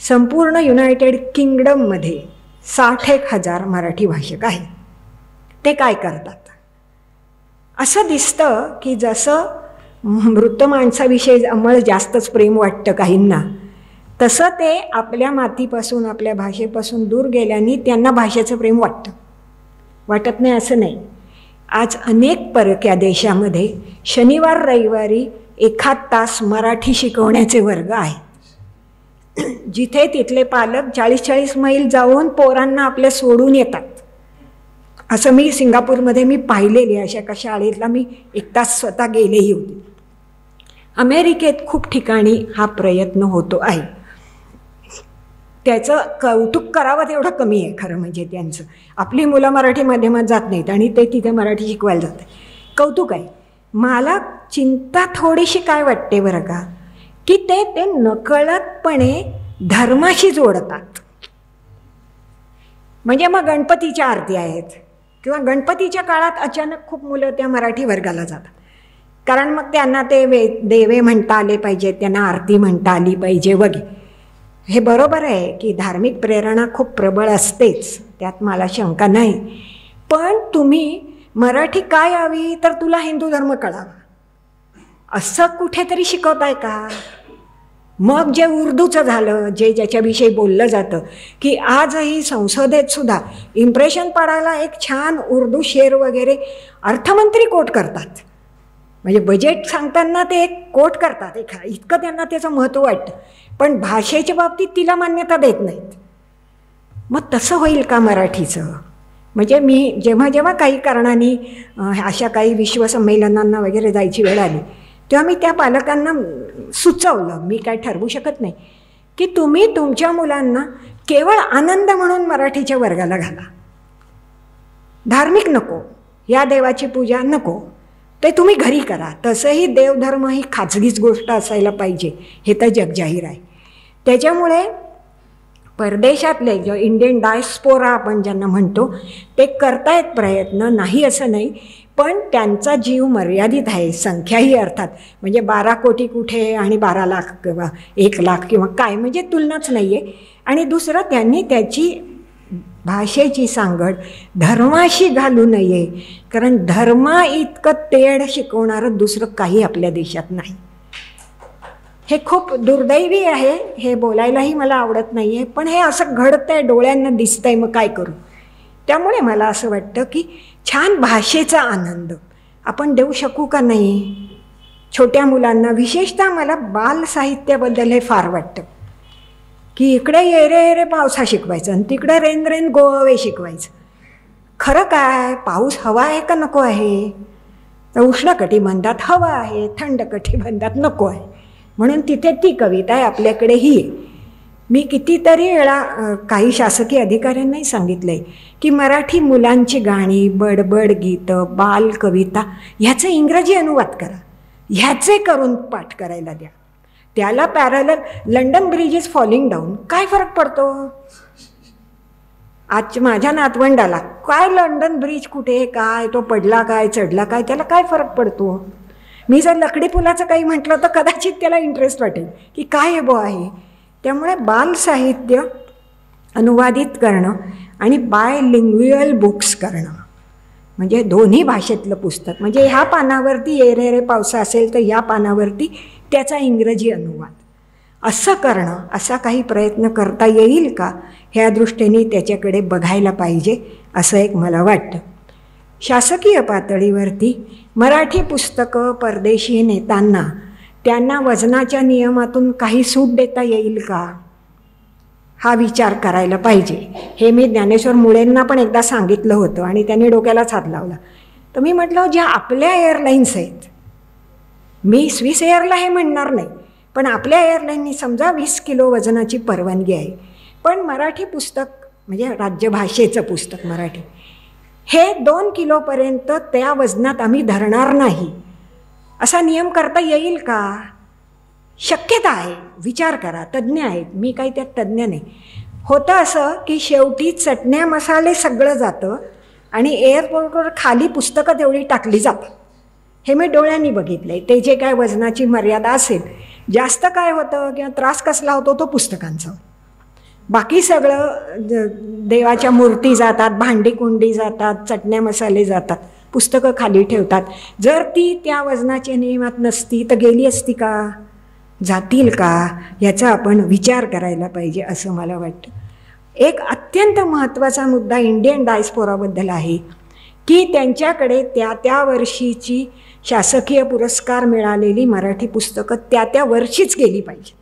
संपूर्ण युनायटेड किंगडममध्ये 61,000 मराठी भाषक आहेत. ते काय करतात. असं दिसतं की जसं मृत माणसाविषयी अंमळ जास्तच प्रेम वाटतं काहींना, तसं ते आपल्या मातीपासून, आपल्या भाषेपासून दूर गेल्याने त्यांना भाषेचं प्रेम वाटत नाही असं नाही. आज अनेक परक्या देशामध्ये शनिवार रविवारी 1 तास मराठी शिकवण्याचे वर्ग आहेत, जिथे तिथले पालक 40-40 मैल जाऊन पोरांना आपल्या सोडून येतात. असं मी सिंगापूरमध्ये मी पाहिलेले, अशा एका शाळेतला मी 1 तास स्वतः गेलेही होते. अमेरिकेत खूप ठिकाणी हा प्रयत्न होतो आहे. त्याचं कौतुक करावं तेवढं कमी आहे खरं म्हणजे त्यांचं. आपली मुलं मराठी माध्यमात जात नाहीत आणि ते तिथे मराठी शिकवायला जातात, कौतुक आहे. मला चिंता थोडीशी काय वाटते बरं का, की ते नकळतपणे धर्माशी जोडतात. म्हणजे मग गणपतीच्या आरती आहेत किंवा गणपतीच्या काळात अचानक खूप मुलं त्या मराठी वर्गाला जातात, कारण मग त्यांना ते देवे म्हणता आले पाहिजेत, त्यांना आरती म्हणता आली पाहिजे वगैरे. हे बरोबर आहे की धार्मिक प्रेरणा खूप प्रबळ असतेच, त्यात मला शंका नाही. पण तुम्ही मराठी काय यावी तर तुला हिंदू धर्म कळावा असं कुठेतरी शिकवताय का. मग जे उर्दूचं झालं, जे ज्याच्याविषयी बोललं जातं, की आजही संसदेत सुद्धा इम्प्रेशन पाडायला एक छान उर्दू शेर वगैरे अर्थमंत्री कोट करतात. म्हणजे बजेट सांगताना ते एक कोट करतात, इतकं त्यांना त्याचं महत्त्व वाटतं, पण भाषेच्या बाबतीत तिला मान्यता देत नाहीत. मग तसं होईल का मराठीचं. म्हणजे मी जेव्हा काही कारणाने अशा काही विश्वसंमेलनांना वगैरे जायची वेळ आली, तेव्हा मी त्या पालकांना सुचवलं, मी काय ठरवू शकत नाही, की तुम्ही तुमच्या मुलांना केवळ आनंद म्हणून मराठीच्या वर्गाला घाला. धार्मिक नको, या देवाची पूजा नको, ते तुम्ही घरी करा. तसंही देवधर्म ही खाजगीच गोष्ट असायला पाहिजे, हे तर जगजाहीर आहे. त्याच्यामुळे परदेशातले जो इंडियन डायस्पोरा आपण ज्यांना म्हणतो ते करतायत प्रयत्न, नाही असं नाही, पण त्यांचा जीव मर्यादित आहे. संख्याही अर्थात, म्हणजे 12 कोटी कुठे आणि 12 लाख किंवा 1 लाख किंवा काय, म्हणजे तुलनाच नाही आहे. आणि दुसरं, त्यांनी त्याची भाषेची सांगड धर्माशी घालू नये, कारण धर्मा इतकं तेढ शिकवणारं दुसरं काही आपल्या देशात नाही. हे खूप दुर्दैवी आहे, हे बोलायलाही मला आवडत नाही आहे, पण हे असं घडतंय, डोळ्यांना दिसतंय, मग काय करू. त्यामुळे मला असं वाटतं की छान भाषेचा आनंद आपण देऊ शकू का नाही छोट्या मुलांना. विशेषतः मला बालसाहित्याबद्दल हे फार वाटतं की इकडे ये रे पावसा शिकवायचं आणि तिकडे रेन रेन गो अवे शिकवायचं. खरं काय, पाऊस हवा आहे का नको आहे? तर उष्ण कटिबंधात हवा आहे, थंड कटिबंधात नको आहे, म्हणून तिथे ती कविता आहे, आपल्याकडे ही आहे. मी कितीतरी वेळा काही शासकीय अधिकाऱ्यांनाही सांगितलं आहे की मराठी मुलांची गाणी, बडबड गीतं, बाल कविता ह्याचे इंग्रजी अनुवाद करा, ह्याचे करून पाठ करायला द्या. त्याला parallel London bridge is falling down, काय फरक पडतो? आज माझ्या नातवंडाला काय लंडन ब्रिज कुठे, काय तो पडला काय चढला काय, त्याला काय फरक पडतो? मी जर लकडी पुलाचं काही म्हटलं तर कदाचित त्याला इंटरेस्ट वाटेल की काय हे आहे. त्यामुळे बालसाहित्य अनुवादित करणं आणि बायलिंग्युअल बुक्स करणं, म्हणजे दोन्ही भाषेतलं पुस्तक, म्हणजे ह्या पानावरती ये रे पावसा असेल तर ह्या पानावरती त्याचा इंग्रजी अनुवाद, असं करणं, असा काही प्रयत्न करता येईल का, ह्या दृष्टीने त्याच्याकडे बघायला पाहिजे असं एक मला वाटतं. शासकीय पातळीवरती मराठी पुस्तकं परदेशी नेतांना त्यांना वजनाच्या नियमातून काही सूट देता येईल का, हा विचार करायला पाहिजे. हे मी ज्ञानेश्वर मुळेंना पण एकदा सांगितलं होतं आणि त्यांनी डोक्यालाच हात लावला. तर मी म्हटलं, ज्या आपल्या एअरलाईन्स आहेत, मी स्विस एअरला हे म्हणणार नाही, पण आपल्या एअरलाईननी समजा 20 किलो वजनाची परवानगी आहे, पण मराठी पुस्तक म्हणजे राज्यभाषेचं पुस्तक मराठी हे 2 किलोपर्यंत त्या वजनात आम्ही धरणार नाही, असा नियम करता येईल का? शक्यता आहे, विचार करा, तज्ज्ञ आहेत, मी काही त्यात तज्ज्ञ नाही. होतं असं की शेवटी चटण्या मसाले सगळं जातं आणि एअरपोर्टवर खाली पुस्तकं तेवढी टाकली जातात. हे मी डोळ्यांनी बघितलं आहे. ते जे काय वजनाची मर्यादा असेल, जास्त काय होतं किंवा त्रास कसला होतो तो पुस्तकांचा, बाकी सगळं देवाच्या मूर्ती जातात, भांडी कुंडी जातात, चटण्या मसाले जातात, पुस्तकं खाली ठेवतात. जर ती त्या वजनाच्या नियमात नसती तर गेली असती का, जातील का, याचा आपण विचार करायला पाहिजे असं मला वाटतं. एक अत्यंत महत्त्वाचा मुद्दा इंडियन डायस्पोराबद्दल आहे की त्यांच्याकडे त्या वर्षीची शासकीय पुरस्कार मिळालेली मराठी पुस्तकं त्या वर्षीच गेली पाहिजे.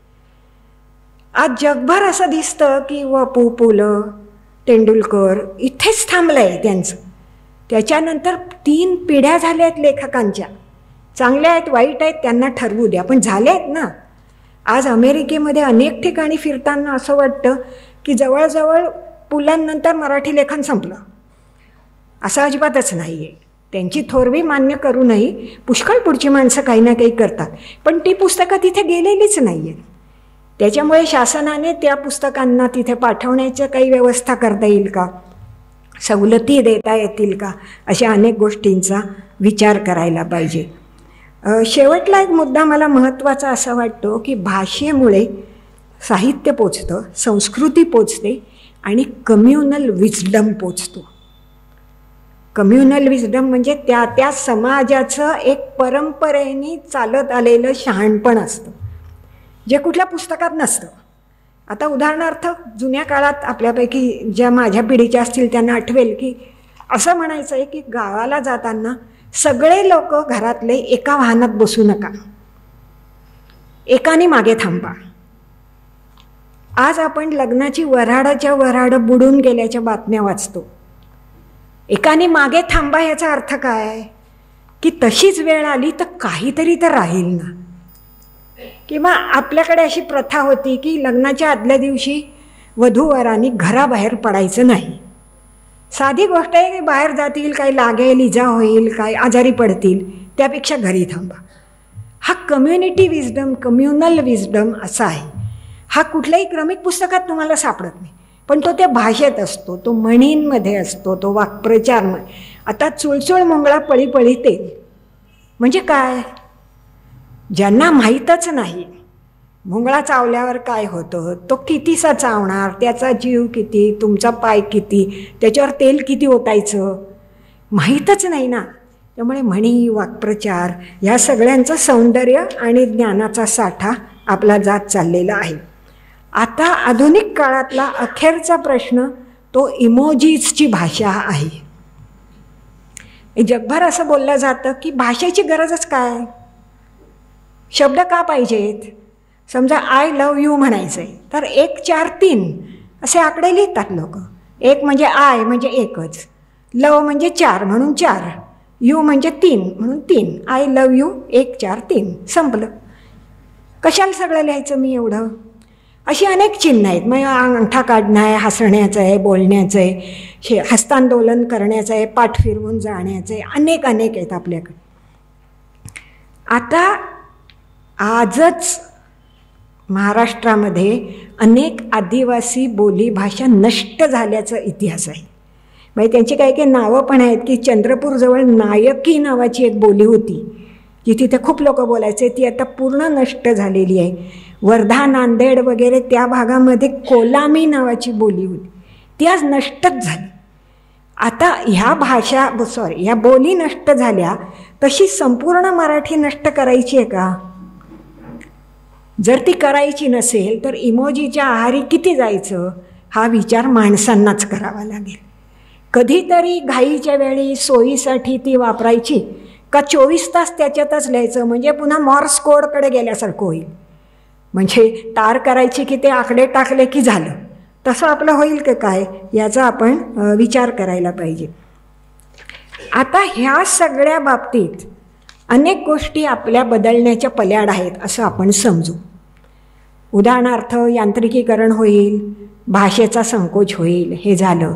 आज जगभर असं दिसतं की व.पु. पुलं, तेंडुलकर इथेच थांबलं आहे त्यांचं. त्याच्यानंतर 3 पिढ्या झाल्या आहेत लेखकांच्या, चांगल्या आहेत वाईट आहेत त्यांना ठरवू द्या, पण झाले आहेत ना. आज अमेरिकेमध्ये अनेक ठिकाणी फिरताना असं वाटतं की जवळजवळ पुलांनंतर मराठी लेखन संपलं, असं अजिबातच नाही आहे. त्यांची थोरवी मान्य करू नये, पुष्कळ पुढची माणसं काही ना काही करतात, पण ती पुस्तकं तिथे गेलेलीच नाही आहेत. त्याच्यामुळे शासनाने त्या पुस्तकांना तिथे पाठवण्याच्या काही व्यवस्था करता येईल का, सवलती देता येतील का, अशा अनेक गोष्टींचा विचार करायला पाहिजे. शेवटला एक मुद्दा मला महत्त्वाचा असा वाटतो की भाषेमुळे साहित्य पोचतं, संस्कृती पोचते आणि कम्युनल विजडम पोचतो. कम्युनल विजडम म्हणजे त्या समाजाचं एक परंपरेने चालत आलेलं शहाणपण असतं, जे कुठल्या पुस्तकात नसतं. आता उदाहरणार्थ जुन्या काळात आपल्यापैकी ज्या माझ्या पिढीच्या असतील त्यांना आठवेल की असं म्हणायचं आहे की गावाला जाताना सगळे लोक घरातले एका वाहनात बसू नका, एकाने मागे थांबा. आज आपण लग्नाची वऱ्हाडाच्या वऱ्हाडं बुडून गेल्याच्या बातम्या वाचतो. एकाने मागे थांबा याचा अर्थ काय की तशीच वेळ आली तर काहीतरी तर राहील ना. किंवा आपल्याकडे अशी प्रथा होती की लग्नाच्या आदल्या दिवशी वधूवरांनी घराबाहेर पडायचं नाही. साधी गोष्ट आहे की बाहेर जातील, काही लागेल, इजा होईल, काही आजारी पडतील, त्यापेक्षा घरी थांबा. हा कम्युनिटी विजडम, कम्युनल विजडम असा आहे. हा कुठल्याही क्रमिक पुस्तकात तुम्हाला सापडत नाही, पण तो त्या भाषेत असतो, तो म्हणींमध्ये असतो, तो वाक्प्रचार. आता चुळचुळ मुंगळा पळी पळी तेल म्हणजे काय? ज्यांना माहीतच नाही मुंगळा चावल्यावर काय होतं, तो कितीसा चावणार, त्याचा जीव किती, तुमचा पाय किती, त्याच्यावर तेल किती ओतायचं, माहीतच नाही ना. त्यामुळे म्हणी, वाक्प्रचार या सगळ्यांचं सौंदर्य आणि ज्ञानाचा साठा आपला जात चाललेला आहे. आता आधुनिक काळातला अखेरचा प्रश्न तो इमोजीजची भाषा आहे. जगभर असं बोललं जातं की भाषेची गरजच काय, शब्द का पाहिजेत. समजा आय लव्ह यू म्हणायचं आहे तर 1, 4, 3 असे आकडे लिहितात लोक. 1 म्हणजे आय म्हणजे एकच, लव म्हणजे 4 म्हणून 4, यू म्हणजे 3 म्हणून 3, आय लव्ह यू 1, 4, 3 संपलं. कशाला सगळं लिहायचं मी एवढं. अशी अनेक चिन्ह आहेत. मग अंगठा काढणं आहे, हसण्याचं आहे, बोलण्याचं आहे, हस्तांदोलन करण्याचं आहे, पाठ फिरवून जाण्याचं आहे, अनेक आहेत आपल्याकडे. आता आजच महाराष्ट्रामध्ये अनेक आदिवासी बोलीभाषा नष्ट झाल्याचा इतिहास आहे. म्हणजे त्यांची काही नावं पण आहेत की चंद्रपूरजवळ नायकी नावाची एक बोली होती जी तिथे खूप लोक बोलायचे, ती आता पूर्ण नष्ट झालेली आहे. वर्धा, नांदेड वगैरे त्या भागामध्ये कोलामी नावाची बोली होती, ती आज नष्टच झाली. आता ह्या बोली नष्ट झाल्या, तशी संपूर्ण मराठी नष्ट करायची आहे का? जर ती करायची नसेल तर इमोजीच्या आहारी किती जायचं हा विचार माणसांनाच करावा लागेल. कधीतरी घाईच्या वेळी सोयीसाठी ती वापरायची का 24 तास त्याच्यातच लिहायचं, म्हणजे पुन्हा मॉर्स कोडकडे गेल्यासारखं होईल. म्हणजे तार करायची की ते आकडे टाकले की झालं, तसं आपलं होईल का काय याचा आपण विचार करायला पाहिजे. आता ह्या सगळ्या बाबतीत अनेक गोष्टी आपल्या बदलण्याच्या पल्याड आहेत असं आपण समजू. उदाहरणार्थ यांत्रिकीकरण होईल, भाषेचा संकोच होईल, हे झालं.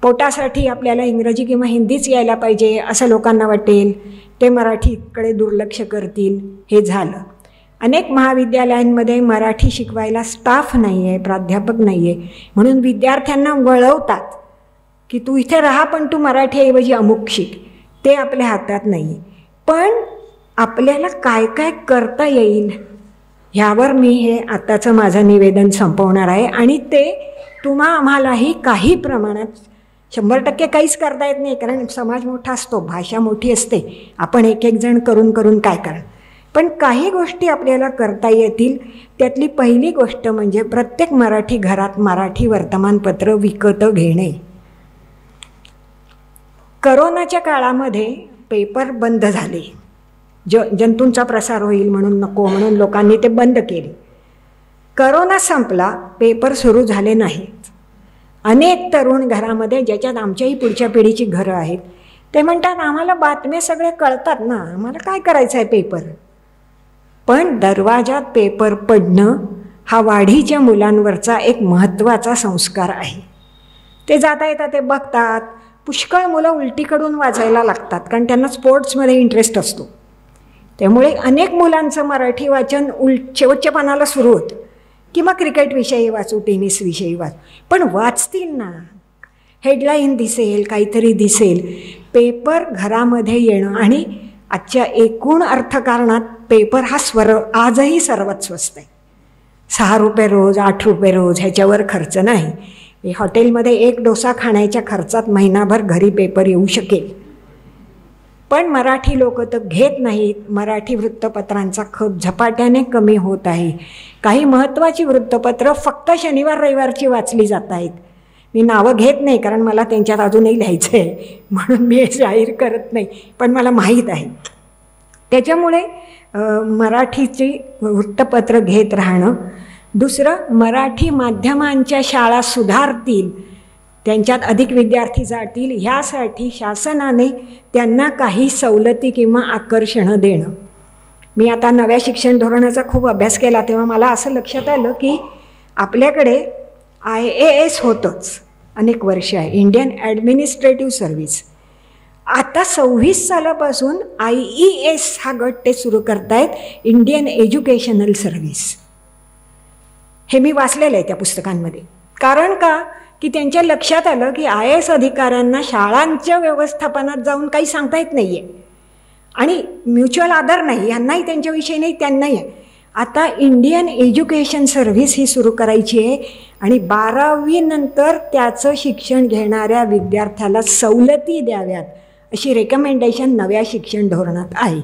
पोटासाठी आपल्याला इंग्रजी किंवा हिंदीच यायला पाहिजे असं लोकांना वाटेल, ते मराठीकडे दुर्लक्ष करतील, हे झालं. अनेक महाविद्यालयांमध्ये मराठी शिकवायला स्टाफ नाही आहे, प्राध्यापक नाही आहे, म्हणून विद्यार्थ्यांना वळवतात की तू इथे राहा पण तू मराठीऐवजी अमुक शिक. ते आपल्या हातात नाही. पण आपल्याला काय काय करता येईल ह्यावर मी हे आत्ताचं माझं निवेदन संपवणार आहे. आणि ते आम्हालाही काही प्रमाणात, 100% काहीच करता येत नाही कारण समाज मोठा असतो, भाषा मोठी असते, आपण एक जण करून काय करणार. पण काही गोष्टी आपल्याला करता येतील. त्यातली पहिली गोष्ट म्हणजे प्रत्येक मराठी घरात मराठी वर्तमानपत्र विकत घेणे. करोनाच्या काळामध्ये पेपर बंद झाले, जंतूंचा प्रसार होईल म्हणून लोकांनी ते बंद केले. करोना संपला, पेपर सुरू झाले नाहीत. अनेक तरुण घरामध्ये, ज्याच्यात आमच्याही पुढच्या पिढीची घरं आहेत, ते म्हणतात आम्हाला बातम्या सगळे कळतात ना, आम्हाला काय करायचं आहे पेपर. पण दरवाजात पेपर पडणं हा वाढीच्या मुलांवरचा एक महत्त्वाचा संस्कार आहे. ते जाता येतात, ते बघतात. पुष्कळ मुलं उलटीकडून वाचायला लागतात कारण त्यांना स्पोर्ट्समध्ये इंटरेस्ट असतो. त्यामुळे अनेक मुलांचं मराठी वाचन शेवटच्या पानाला सुरू होतं, किंवा क्रिकेटविषयी वाचू, टेनिसविषयी वाचू, पण वाचतील ना. हेडलाईन दिसेल, काहीतरी दिसेल. पेपर घरामध्ये येणं, आणि आजच्या एकूण अर्थकारणात पेपर हा आजही सर्वात स्वस्त आहे. 6 रुपये रोज, 8 रुपये रोज ह्याच्यावर खर्च नाही. हॉटेलमध्ये एक डोसा खाण्याच्या खर्चात महिनाभर घरी पेपर येऊ शकेल. पण मराठी लोक तर घेत नाहीत. मराठी वृत्तपत्रांचा खप झपाट्याने कमी होत आहे. काही महत्त्वाची वृत्तपत्रं फक्त शनिवार रविवारची वाचली जात आहेत. मी नावं घेत नाही कारण मला त्यांच्यात अजूनही लिहायचं आहे, म्हणून मी हे जाहीर करत नाही, पण मला माहीत आहे. त्याच्यामुळे मराठीची वृत्तपत्र घेत राहणं. दुसरं, मराठी माध्यमांच्या शाळा सुधारतील, त्यांच्यात अधिक विद्यार्थी जातील, ह्यासाठी शासनाने त्यांना काही सवलती किंवा आकर्षणं देणं. मी आता नव्या शिक्षण धोरणाचा खूप अभ्यास केला तेव्हा मला असं लक्षात आलं की आपल्याकडे IAS होतंच अनेक वर्ष आहे, इंडियन ॲडमिनिस्ट्रेटिव्ह सर्व्हिस. आता 26 सालापासून IES हा गट ते सुरू करतायत, इंडियन एज्युकेशनल सर्व्हिस. हे मी वाचलेलं आहे त्या पुस्तकांमध्ये. कारण का की त्यांच्या लक्षात आलं की IAS अधिकाऱ्यांना शाळांच्या व्यवस्थापनात जाऊन काही सांगता येत नाही आहे आणि म्युच्युअल आदर नाही, यांनाही त्यांच्याविषयी नाही, त्यांनाही आहे. आता इंडियन एज्युकेशन सर्व्हिस ही सुरू करायची आहे आणि 12वी नंतर त्याचं शिक्षण घेणाऱ्या विद्यार्थ्याला सवलती द्याव्यात अशी रेकमेंडेशन नव्या शिक्षण धोरणात आहे.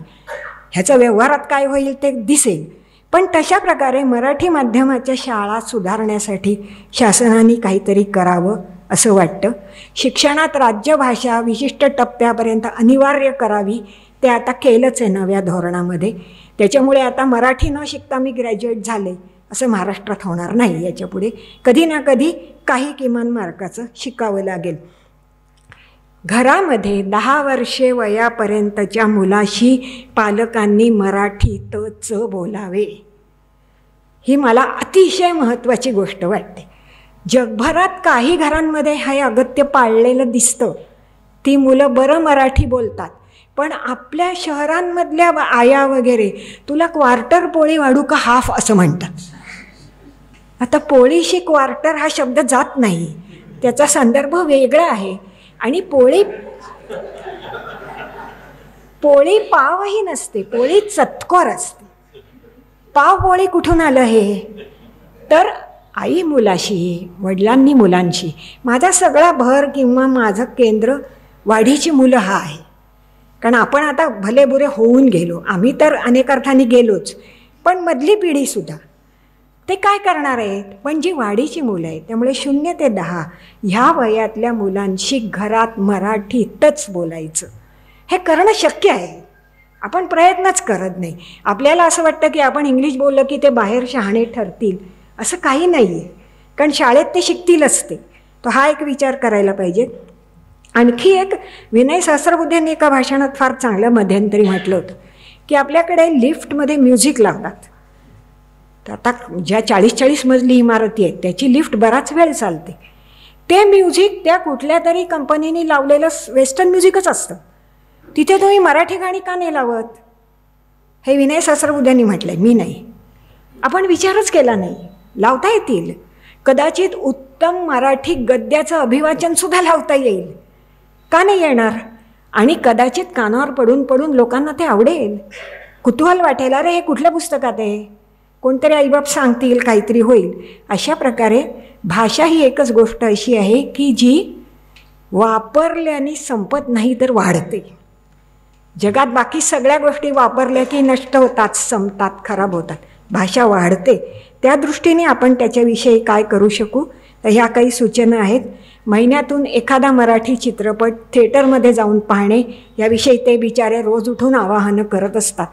ह्याचं व्यवहारात काय होईल ते दिसेल. पण तशा प्रकारे मराठी माध्यमाच्या शाळा सुधारण्यासाठी शासनाने काहीतरी करावं असं वाटतं. शिक्षणात राज्यभाषा विशिष्ट टप्प्यापर्यंत अनिवार्य करावी, ते आता केलंच आहे नव्या धोरणामध्ये. त्याच्यामुळे आता मराठी न शिकता मी ग्रॅज्युएट झाले असं महाराष्ट्रात होणार नाही. याच्यापुढे कधी ना कधी काही किमान मार्काचं शिकावं लागेल. घरामध्ये 10 वर्षे वयापर्यंतच्या मुलाशी पालकांनी मराठीतच बोलावे, ही मला अतिशय महत्त्वाची गोष्ट वाटते. जगभरात काही घरांमध्ये हे अगत्य पाळलेलं दिसतं. ती मुलं बरं मराठी बोलतात, पण आपल्या शहरांमधल्या आया वगैरे तुला क्वार्टर पोळी वाढू का हाफ असं म्हणतात. आता पोळीशी क्वार्टर हा शब्द जात नाही, त्याचा संदर्भ वेगळा आहे. आणि पोळी पावही नसते, पोळी चतकोर असते. पाव पोळी कुठून आलं हे? तर आई मुलाशी, वडिलांनी मुलांशी. माझा सगळा भर किंवा माझं केंद्र वाढीची मुलं हा आहे. कारण आपण आता भले बुरे होऊन गेलो, आम्ही तर अनेक अर्थाने गेलोच, पण मधली पिढीसुद्धा ते काय करणार आहेत? पण जी वाढीची मुलं आहेत, त्यामुळे 0 ते 10 ह्या वयातल्या मुलांशी घरात मराठीतच बोलायचं. हे करणं शक्य आहे, आपण प्रयत्नच करत नाही. आपल्याला असं वाटतं की आपण इंग्लिश बोललं की ते बाहेर शहाणे ठरतील, असं काही नाही आहे. कारण शाळेत ते शिकतीलच ते. तो हा एक विचार करायला पाहिजे. आणखी एक, विनय सहस्रबुद्धेंनी एका भाषणात फार चांगलं मध्यंतरी म्हटलं होतं की आपल्याकडे लिफ्टमध्ये म्युझिक लावतात. तर आता ज्या 40-40 मजली इमारती आहेत त्याची लिफ्ट बराच वेळ चालते. ते म्युझिक त्या कुठल्या तरी कंपनीने लावलेलं वेस्टर्न म्युझिकच असतं. तिथे तुम्ही मराठी गाणी का नाही लावत? हे विनय सहस्रबुद्धेंनी म्हटलंय, मी नाही. आपण विचारच केला नाही. लावता येतील, कदाचित उत्तम मराठी गद्याचं अभिवाचनसुद्धा लावता येईल, का नाही येणार? आणि कदाचित कानावर पडून पडून लोकांना ते आवडेल, कुतूहल वाटेल, अरे हे कुठल्या पुस्तकात आहे, कोणतरी आईबाप सांगतील, काहीतरी होईल. अशा प्रकारे भाषा ही एकच गोष्ट अशी आहे की जी वापरल्याने संपत नाही तर वाढते. जगात बाकी सगळ्या गोष्टी वापरल्या की नष्ट होतात, संपतात, खराब होतात. भाषा वाढते. त्या दृष्टीने आपण त्याच्याविषयी काय करू शकू, तर ह्या काही सूचना आहेत. महिन्यातून एखादा मराठी चित्रपट थिएटरमध्ये जाऊन पाहणे, याविषयी ते बिचारे रोज उठून आवाहनं करत असतात.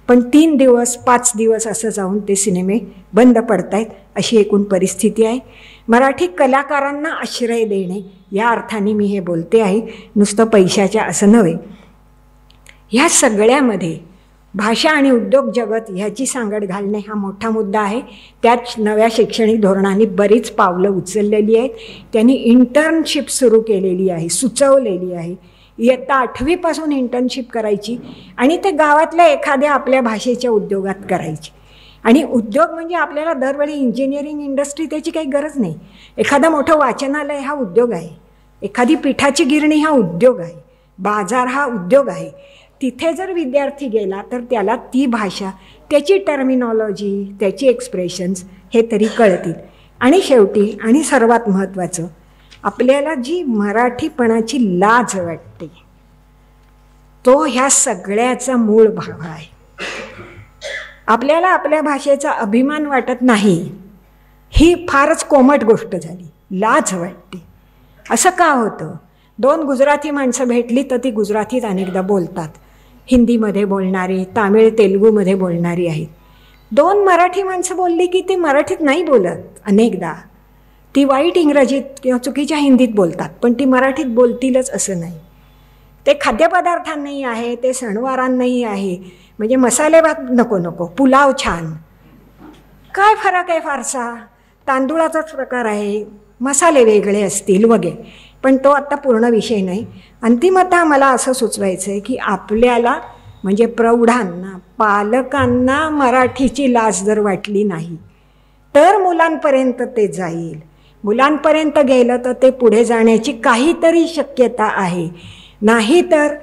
पण 3 दिवस 5 दिवस असं जाऊन ते सिनेमे बंद पडत आहेत, अशी एकूण परिस्थिती आहे. मराठी कलाकारांना आश्रय देणे या अर्थाने मी हे बोलते आहे, नुसतं पैशाच्या असं नव्हे. ह्या सगळ्यामध्ये भाषा आणि उद्योग जगत ह्याची सांगड घालणे हा मोठा मुद्दा आहे. त्यात नव्या शैक्षणिक धोरणाने बरीच पावलं उचललेली आहेत. त्यांनी इंटर्नशिप सुरू केलेली आहे, सुचवलेली आहे. इयत्ता 8वीपासून इंटर्नशिप करायची आणि ते गावातल्या एखाद्या आपल्या भाषेच्या उद्योगात करायची. आणि उद्योग म्हणजे आपल्याला दरवेळी इंजिनिअरिंग इंडस्ट्री त्याची काही गरज नाही. एखादं मोठं वाचनालय हा उद्योग आहे, एखादी पिठाची गिरणी हा उद्योग आहे, बाजार हा उद्योग आहे. तिथे जर विद्यार्थी गेला तर त्याला ती भाषा, त्याची टर्मिनॉलॉजी, त्याची एक्सप्रेशन्स हे तरी कळतील. आणि शेवटी आणि सर्वात महत्त्वाचं, आपल्याला जी मराठीपणाची लाज वाटते तो ह्या सगळ्याचा मूळ भाव आहे. आपल्याला आपल्या भाषेचा अभिमान वाटत नाही, ही फारच कोमट गोष्ट झाली. लाज वाटते. असं का होतं? 2 गुजराती माणसं भेटली तर ती गुजरातीत अनेकदा बोलतात, हिंदीमध्ये बोलणारी, तामिळ तेलुगूमध्ये बोलणारी आहेत. 2 मराठी माणसं बोलली की ती मराठीत नाही बोलत अनेकदा, ती वाईट इंग्रजीत किंवा चुकीच्या हिंदीत बोलतात, पण ती मराठीत बोलतीलच असं नाही. ते खाद्यपदार्थांनाही आहे, ते सणवारांनाही आहे, म्हणजे मसाले भात नको नको, पुलाव छान. काय फरक आहे फारसा? तांदूळाचाच प्रकार आहे, मसाले वेगळे असतील वगैरे. पण तो आत्ता पूर्ण विषय नाही. अंतिमतः मला असं सुचवायचं आहे की आपल्याला म्हणजे प्रौढांना, पालकांना मराठीची लाज जर वाटली नाही तर मुलांपर्यंत ते जाईल. मुलांपर्यंत गेलं तर ते पुढे जाण्याची काहीतरी शक्यता आहे. नाहीतर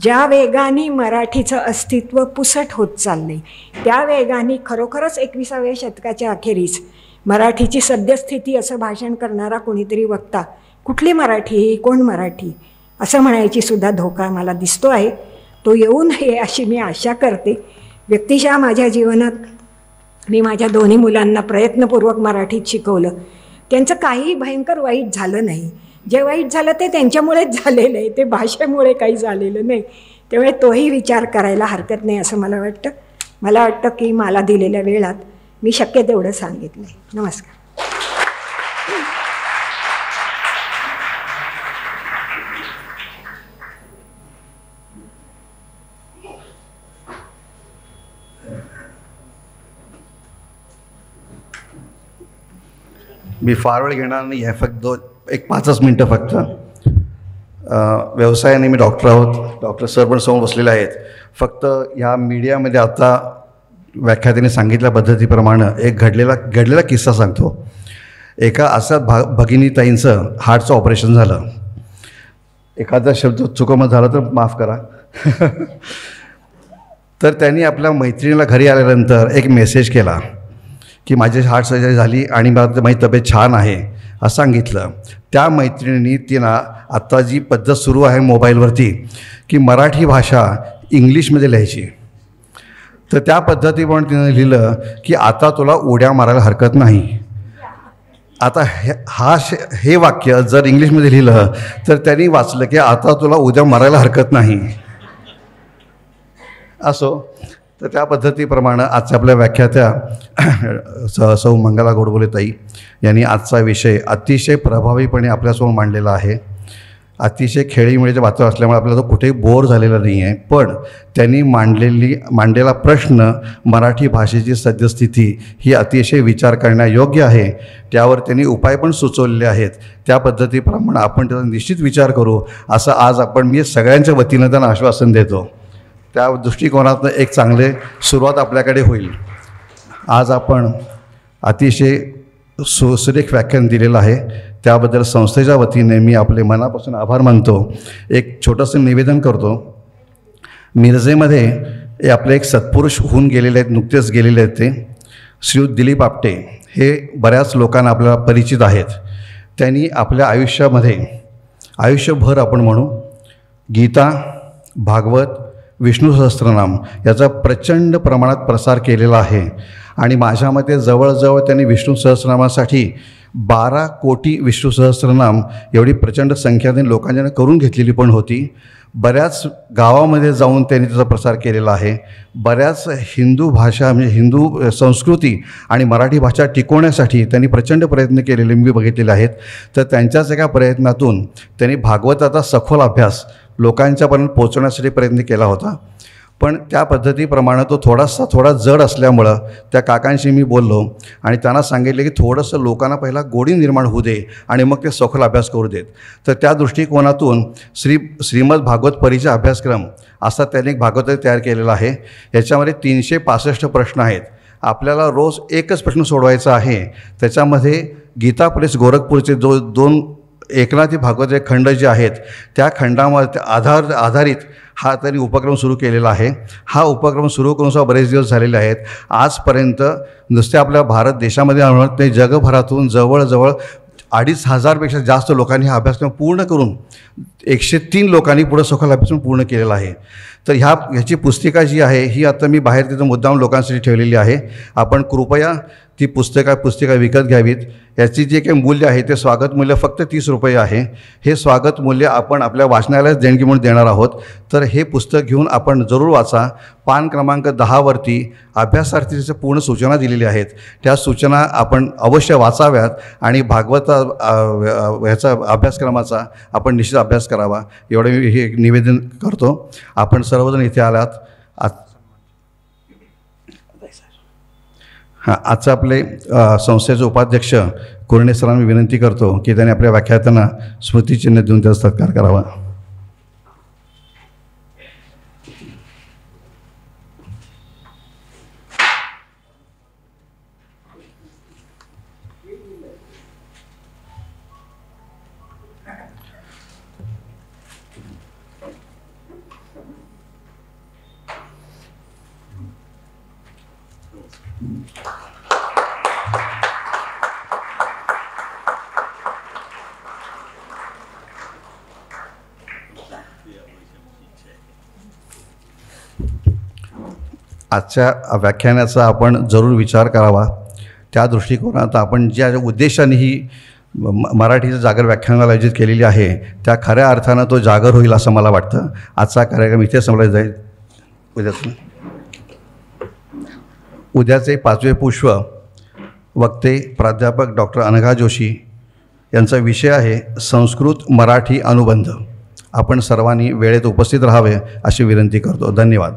ज्या वेगाने मराठीचं अस्तित्व पुसट होत चालले त्या वेगाने खरोखरच 21व्या शतकाच्या अखेरीस मराठीची सद्यस्थिती असं भाषण करणारा कोणीतरी वक्ता, कुठली मराठी, कोण मराठी असं म्हणायची सुद्धा धोका मला दिसतो आहे. तो येऊ नये अशी मी आशा करते. व्यक्तिशः माझ्या जीवनात मी माझ्या दोन्ही मुलांना प्रयत्नपूर्वक मराठीत शिकवलं. त्यांचं काही भयंकर वाईट झालं नाही. जे वाईट झालं ते त्यांच्यामुळेच झालेलं आहे, ते भाषेमुळे काही झालेलं नाही. त्यामुळे तोही विचार करायला हरकत नाही असं मला वाटतं. मला वाटतं की मला दिलेल्या वेळात मी शक्य तेवढं सांगितलं आहे. नमस्कार. मी फार वेळ घेणार नाही आहे, फक्त 5 मिनटं फक्त. व्यवसायाने मी डॉक्टर आहोत, डॉक्टर सर पण समोर बसलेले आहेत. फक्त ह्या मीडियामध्ये आता व्याख्यात्याने सांगितल्या पद्धतीप्रमाणे एक घडलेला किस्सा सांगतो. एका असा भगिनीताईंचं हार्टचं ऑपरेशन झालं. एखादा शब्द चुकमत झाला तर माफ करा. तर त्यांनी आपल्या मैत्रिणीला घरी आल्यानंतर एक मेसेज केला की माझी हार्ट सर्जरी झाली आणि माझी तब्येत छान आहे असं सांगितलं. त्या मैत्रिणींनी तिला आत्ता जी पद्धत सुरू आहे मोबाईलवरती की मराठी भाषा इंग्लिशमध्ये लिहायची, तर त्या पद्धतीप्रमाणे तिनं लिहिलं की आता तुला उड्या मारायला हरकत नाही. आता हे वाक्य जर इंग्लिशमध्ये लिहिलं तर त्यांनी वाचलं की आता तुला उद्या मारायला हरकत नाही. असो, तर त्या पद्धतीप्रमाणे आजच्या आपल्या व्याख्यात्या सौ मंगला गोडबोले ताई यांनी आजचा विषय अतिशय प्रभावीपणे आपल्यासमोर मांडलेला आहे. अतिशय खेळीमेळीचं वातावरण असल्यामुळे आपल्याला तो कुठेही बोर झालेला नाही आहे. पण त्यांनी मांडलेला प्रश्न मराठी भाषेची सद्यस्थिती ही अतिशय विचार करण्यायोग्य आहे. त्यावर त्यांनी उपाय पण सुचवलेले आहेत. त्या पद्धतीप्रमाणे आपण त्याचा निश्चित विचार करू असं मी सगळ्यांच्या वतीनं त्यांना आश्वासन देतो. त्या दृष्टिकोनातून एक चांगले सुरुवात आपल्याकडे होईल. आज आपण अतिशय सुरेख व्याख्यान दिलेलं आहे, त्याबद्दल संस्थेच्या वतीने मी आपले मनापासून आभार मानतो. एक छोटंसं निवेदन करतो. मिरजेमध्ये आपले एक सत्पुरुष होऊन गेलेले आहेत, नुकतेच गेलेले आहेत. ते श्रीयुत दिलीप आपटे हे बऱ्याच लोकांना आपल्याला परिचित आहेत. त्यांनी आपल्या आयुष्यभर आपण म्हणू गीता, भागवत, विष्णू सहस्त्रनाम याचा प्रचंड प्रमाणात प्रसार केलेला आहे. आणि माझ्या मते जवळजवळ त्यांनी विष्णू सहस्त्रनामासाठी 12 कोटी विष्णू सहस्त्रनाम एवढी प्रचंड संख्या त्यांनी लोकांच्या करून घेतलेली पण होती. बऱ्याच गावामध्ये जाऊन त्यांनी त्याचा प्रसार केलेला आहे. बऱ्याच हिंदू भाषा म्हणजे हिंदू संस्कृती आणि मराठी भाषा टिकवण्यासाठी त्यांनी प्रचंड प्रयत्न केलेले मी बघितलेले आहेत. तर त्यांच्याच एका प्रयत्नातून त्यांनी भागवताचा सखोल अभ्यास लोकांच्यापर्यंत पोहोचवण्यासाठी प्रयत्न केला होता. पण त्या पद्धतीप्रमाणे तो थोडा जड असल्यामुळं त्या काकांशी मी बोललो आणि त्यांना सांगितले की थोडंसं लोकांना पहिला गोडी निर्माण होऊ दे आणि मग ते सखोल अभ्यास करू देत. तर त्या दृष्टिकोनातून श्रीमद भागवत परिचय अभ्यासक्रम असा त्यांनी एक भागवत तयार केलेला आहे. याच्यामध्ये 365 प्रश्न आहेत. आपल्याला रोज एकच प्रश्न सोडवायचा आहे. त्याच्यामध्ये गीता प्रेस गोरखपूरचे 2 एकनाथी भागवत खंड जे आहेत त्या खंडामध्ये आधारित हा त्यांनी उपक्रम सुरू केलेला आहे. हा उपक्रम सुरू करून बरेच दिवस झालेले आहेत. आजपर्यंत नुसते आपल्या भारत देशामध्ये म्हणत नाही, जगभरातून जवळजवळ 2,500पेक्षा जास्त लोकांनी हा अभ्यासक्रम पूर्ण करून 103 लोकांनी पुढे सखोल अभ्यासक्रम पूर्ण केलेला आहे. तर ह्याची पुस्तिका जी आहे ही आता मी बाहेर तिथं मुद्दाम लोकांसाठी ठेवलेली आहे. आपण कृपया ती पुस्तिका विकत घ्यावीत. याची जे काही मूल्य आहे ते स्वागत मूल्य फक्त 30 रुपये आहे. हे स्वागत मूल्य आपण आपल्या वाचनालयात देणगी म्हणून देणार आहोत. तर हे पुस्तक घेऊन आपण जरूर वाचा. पान क्रमांक 10वरती अभ्यासार्थीच्या पूर्ण सूचना दिलेल्या आहेत. त्या सूचना आपण अवश्य वाचाव्यात आणि ह्याचा अभ्यासक्रमाचा आपण निश्चित अभ्यास करावा एवढं मी हे निवेदन करतो. आपण सर्वजण इथे आलात. हां, आजचं आपले संस्थेचे उपाध्यक्ष कुरणे सरांना मी विनंती करतो की त्यांनी आपल्या व्याख्यात्यांना स्मृतिचिन्ह देऊन त्याचा सत्कार करावा. आजच्या व्याख्यानाचा आपण जरूर विचार करावा. त्या दृष्टिकोनात आपण ज्या उद्देशाने ही मराठीचं जागर व्याख्यानाला आयोजित केलेली आहे त्या खऱ्या अर्थानं तो जागर होईल असं मला वाटतं. आजचा कार्यक्रम इथे संपला जाईल. उद्याचे 5वे पुष्प वक्ते प्राध्यापक डॉक्टर अनघा जोशी यांचा विषय आहे संस्कृत मराठी अनुबंध. आपण सर्वांनी वेळेत उपस्थित राहावे अशी विनंती करतो. धन्यवाद.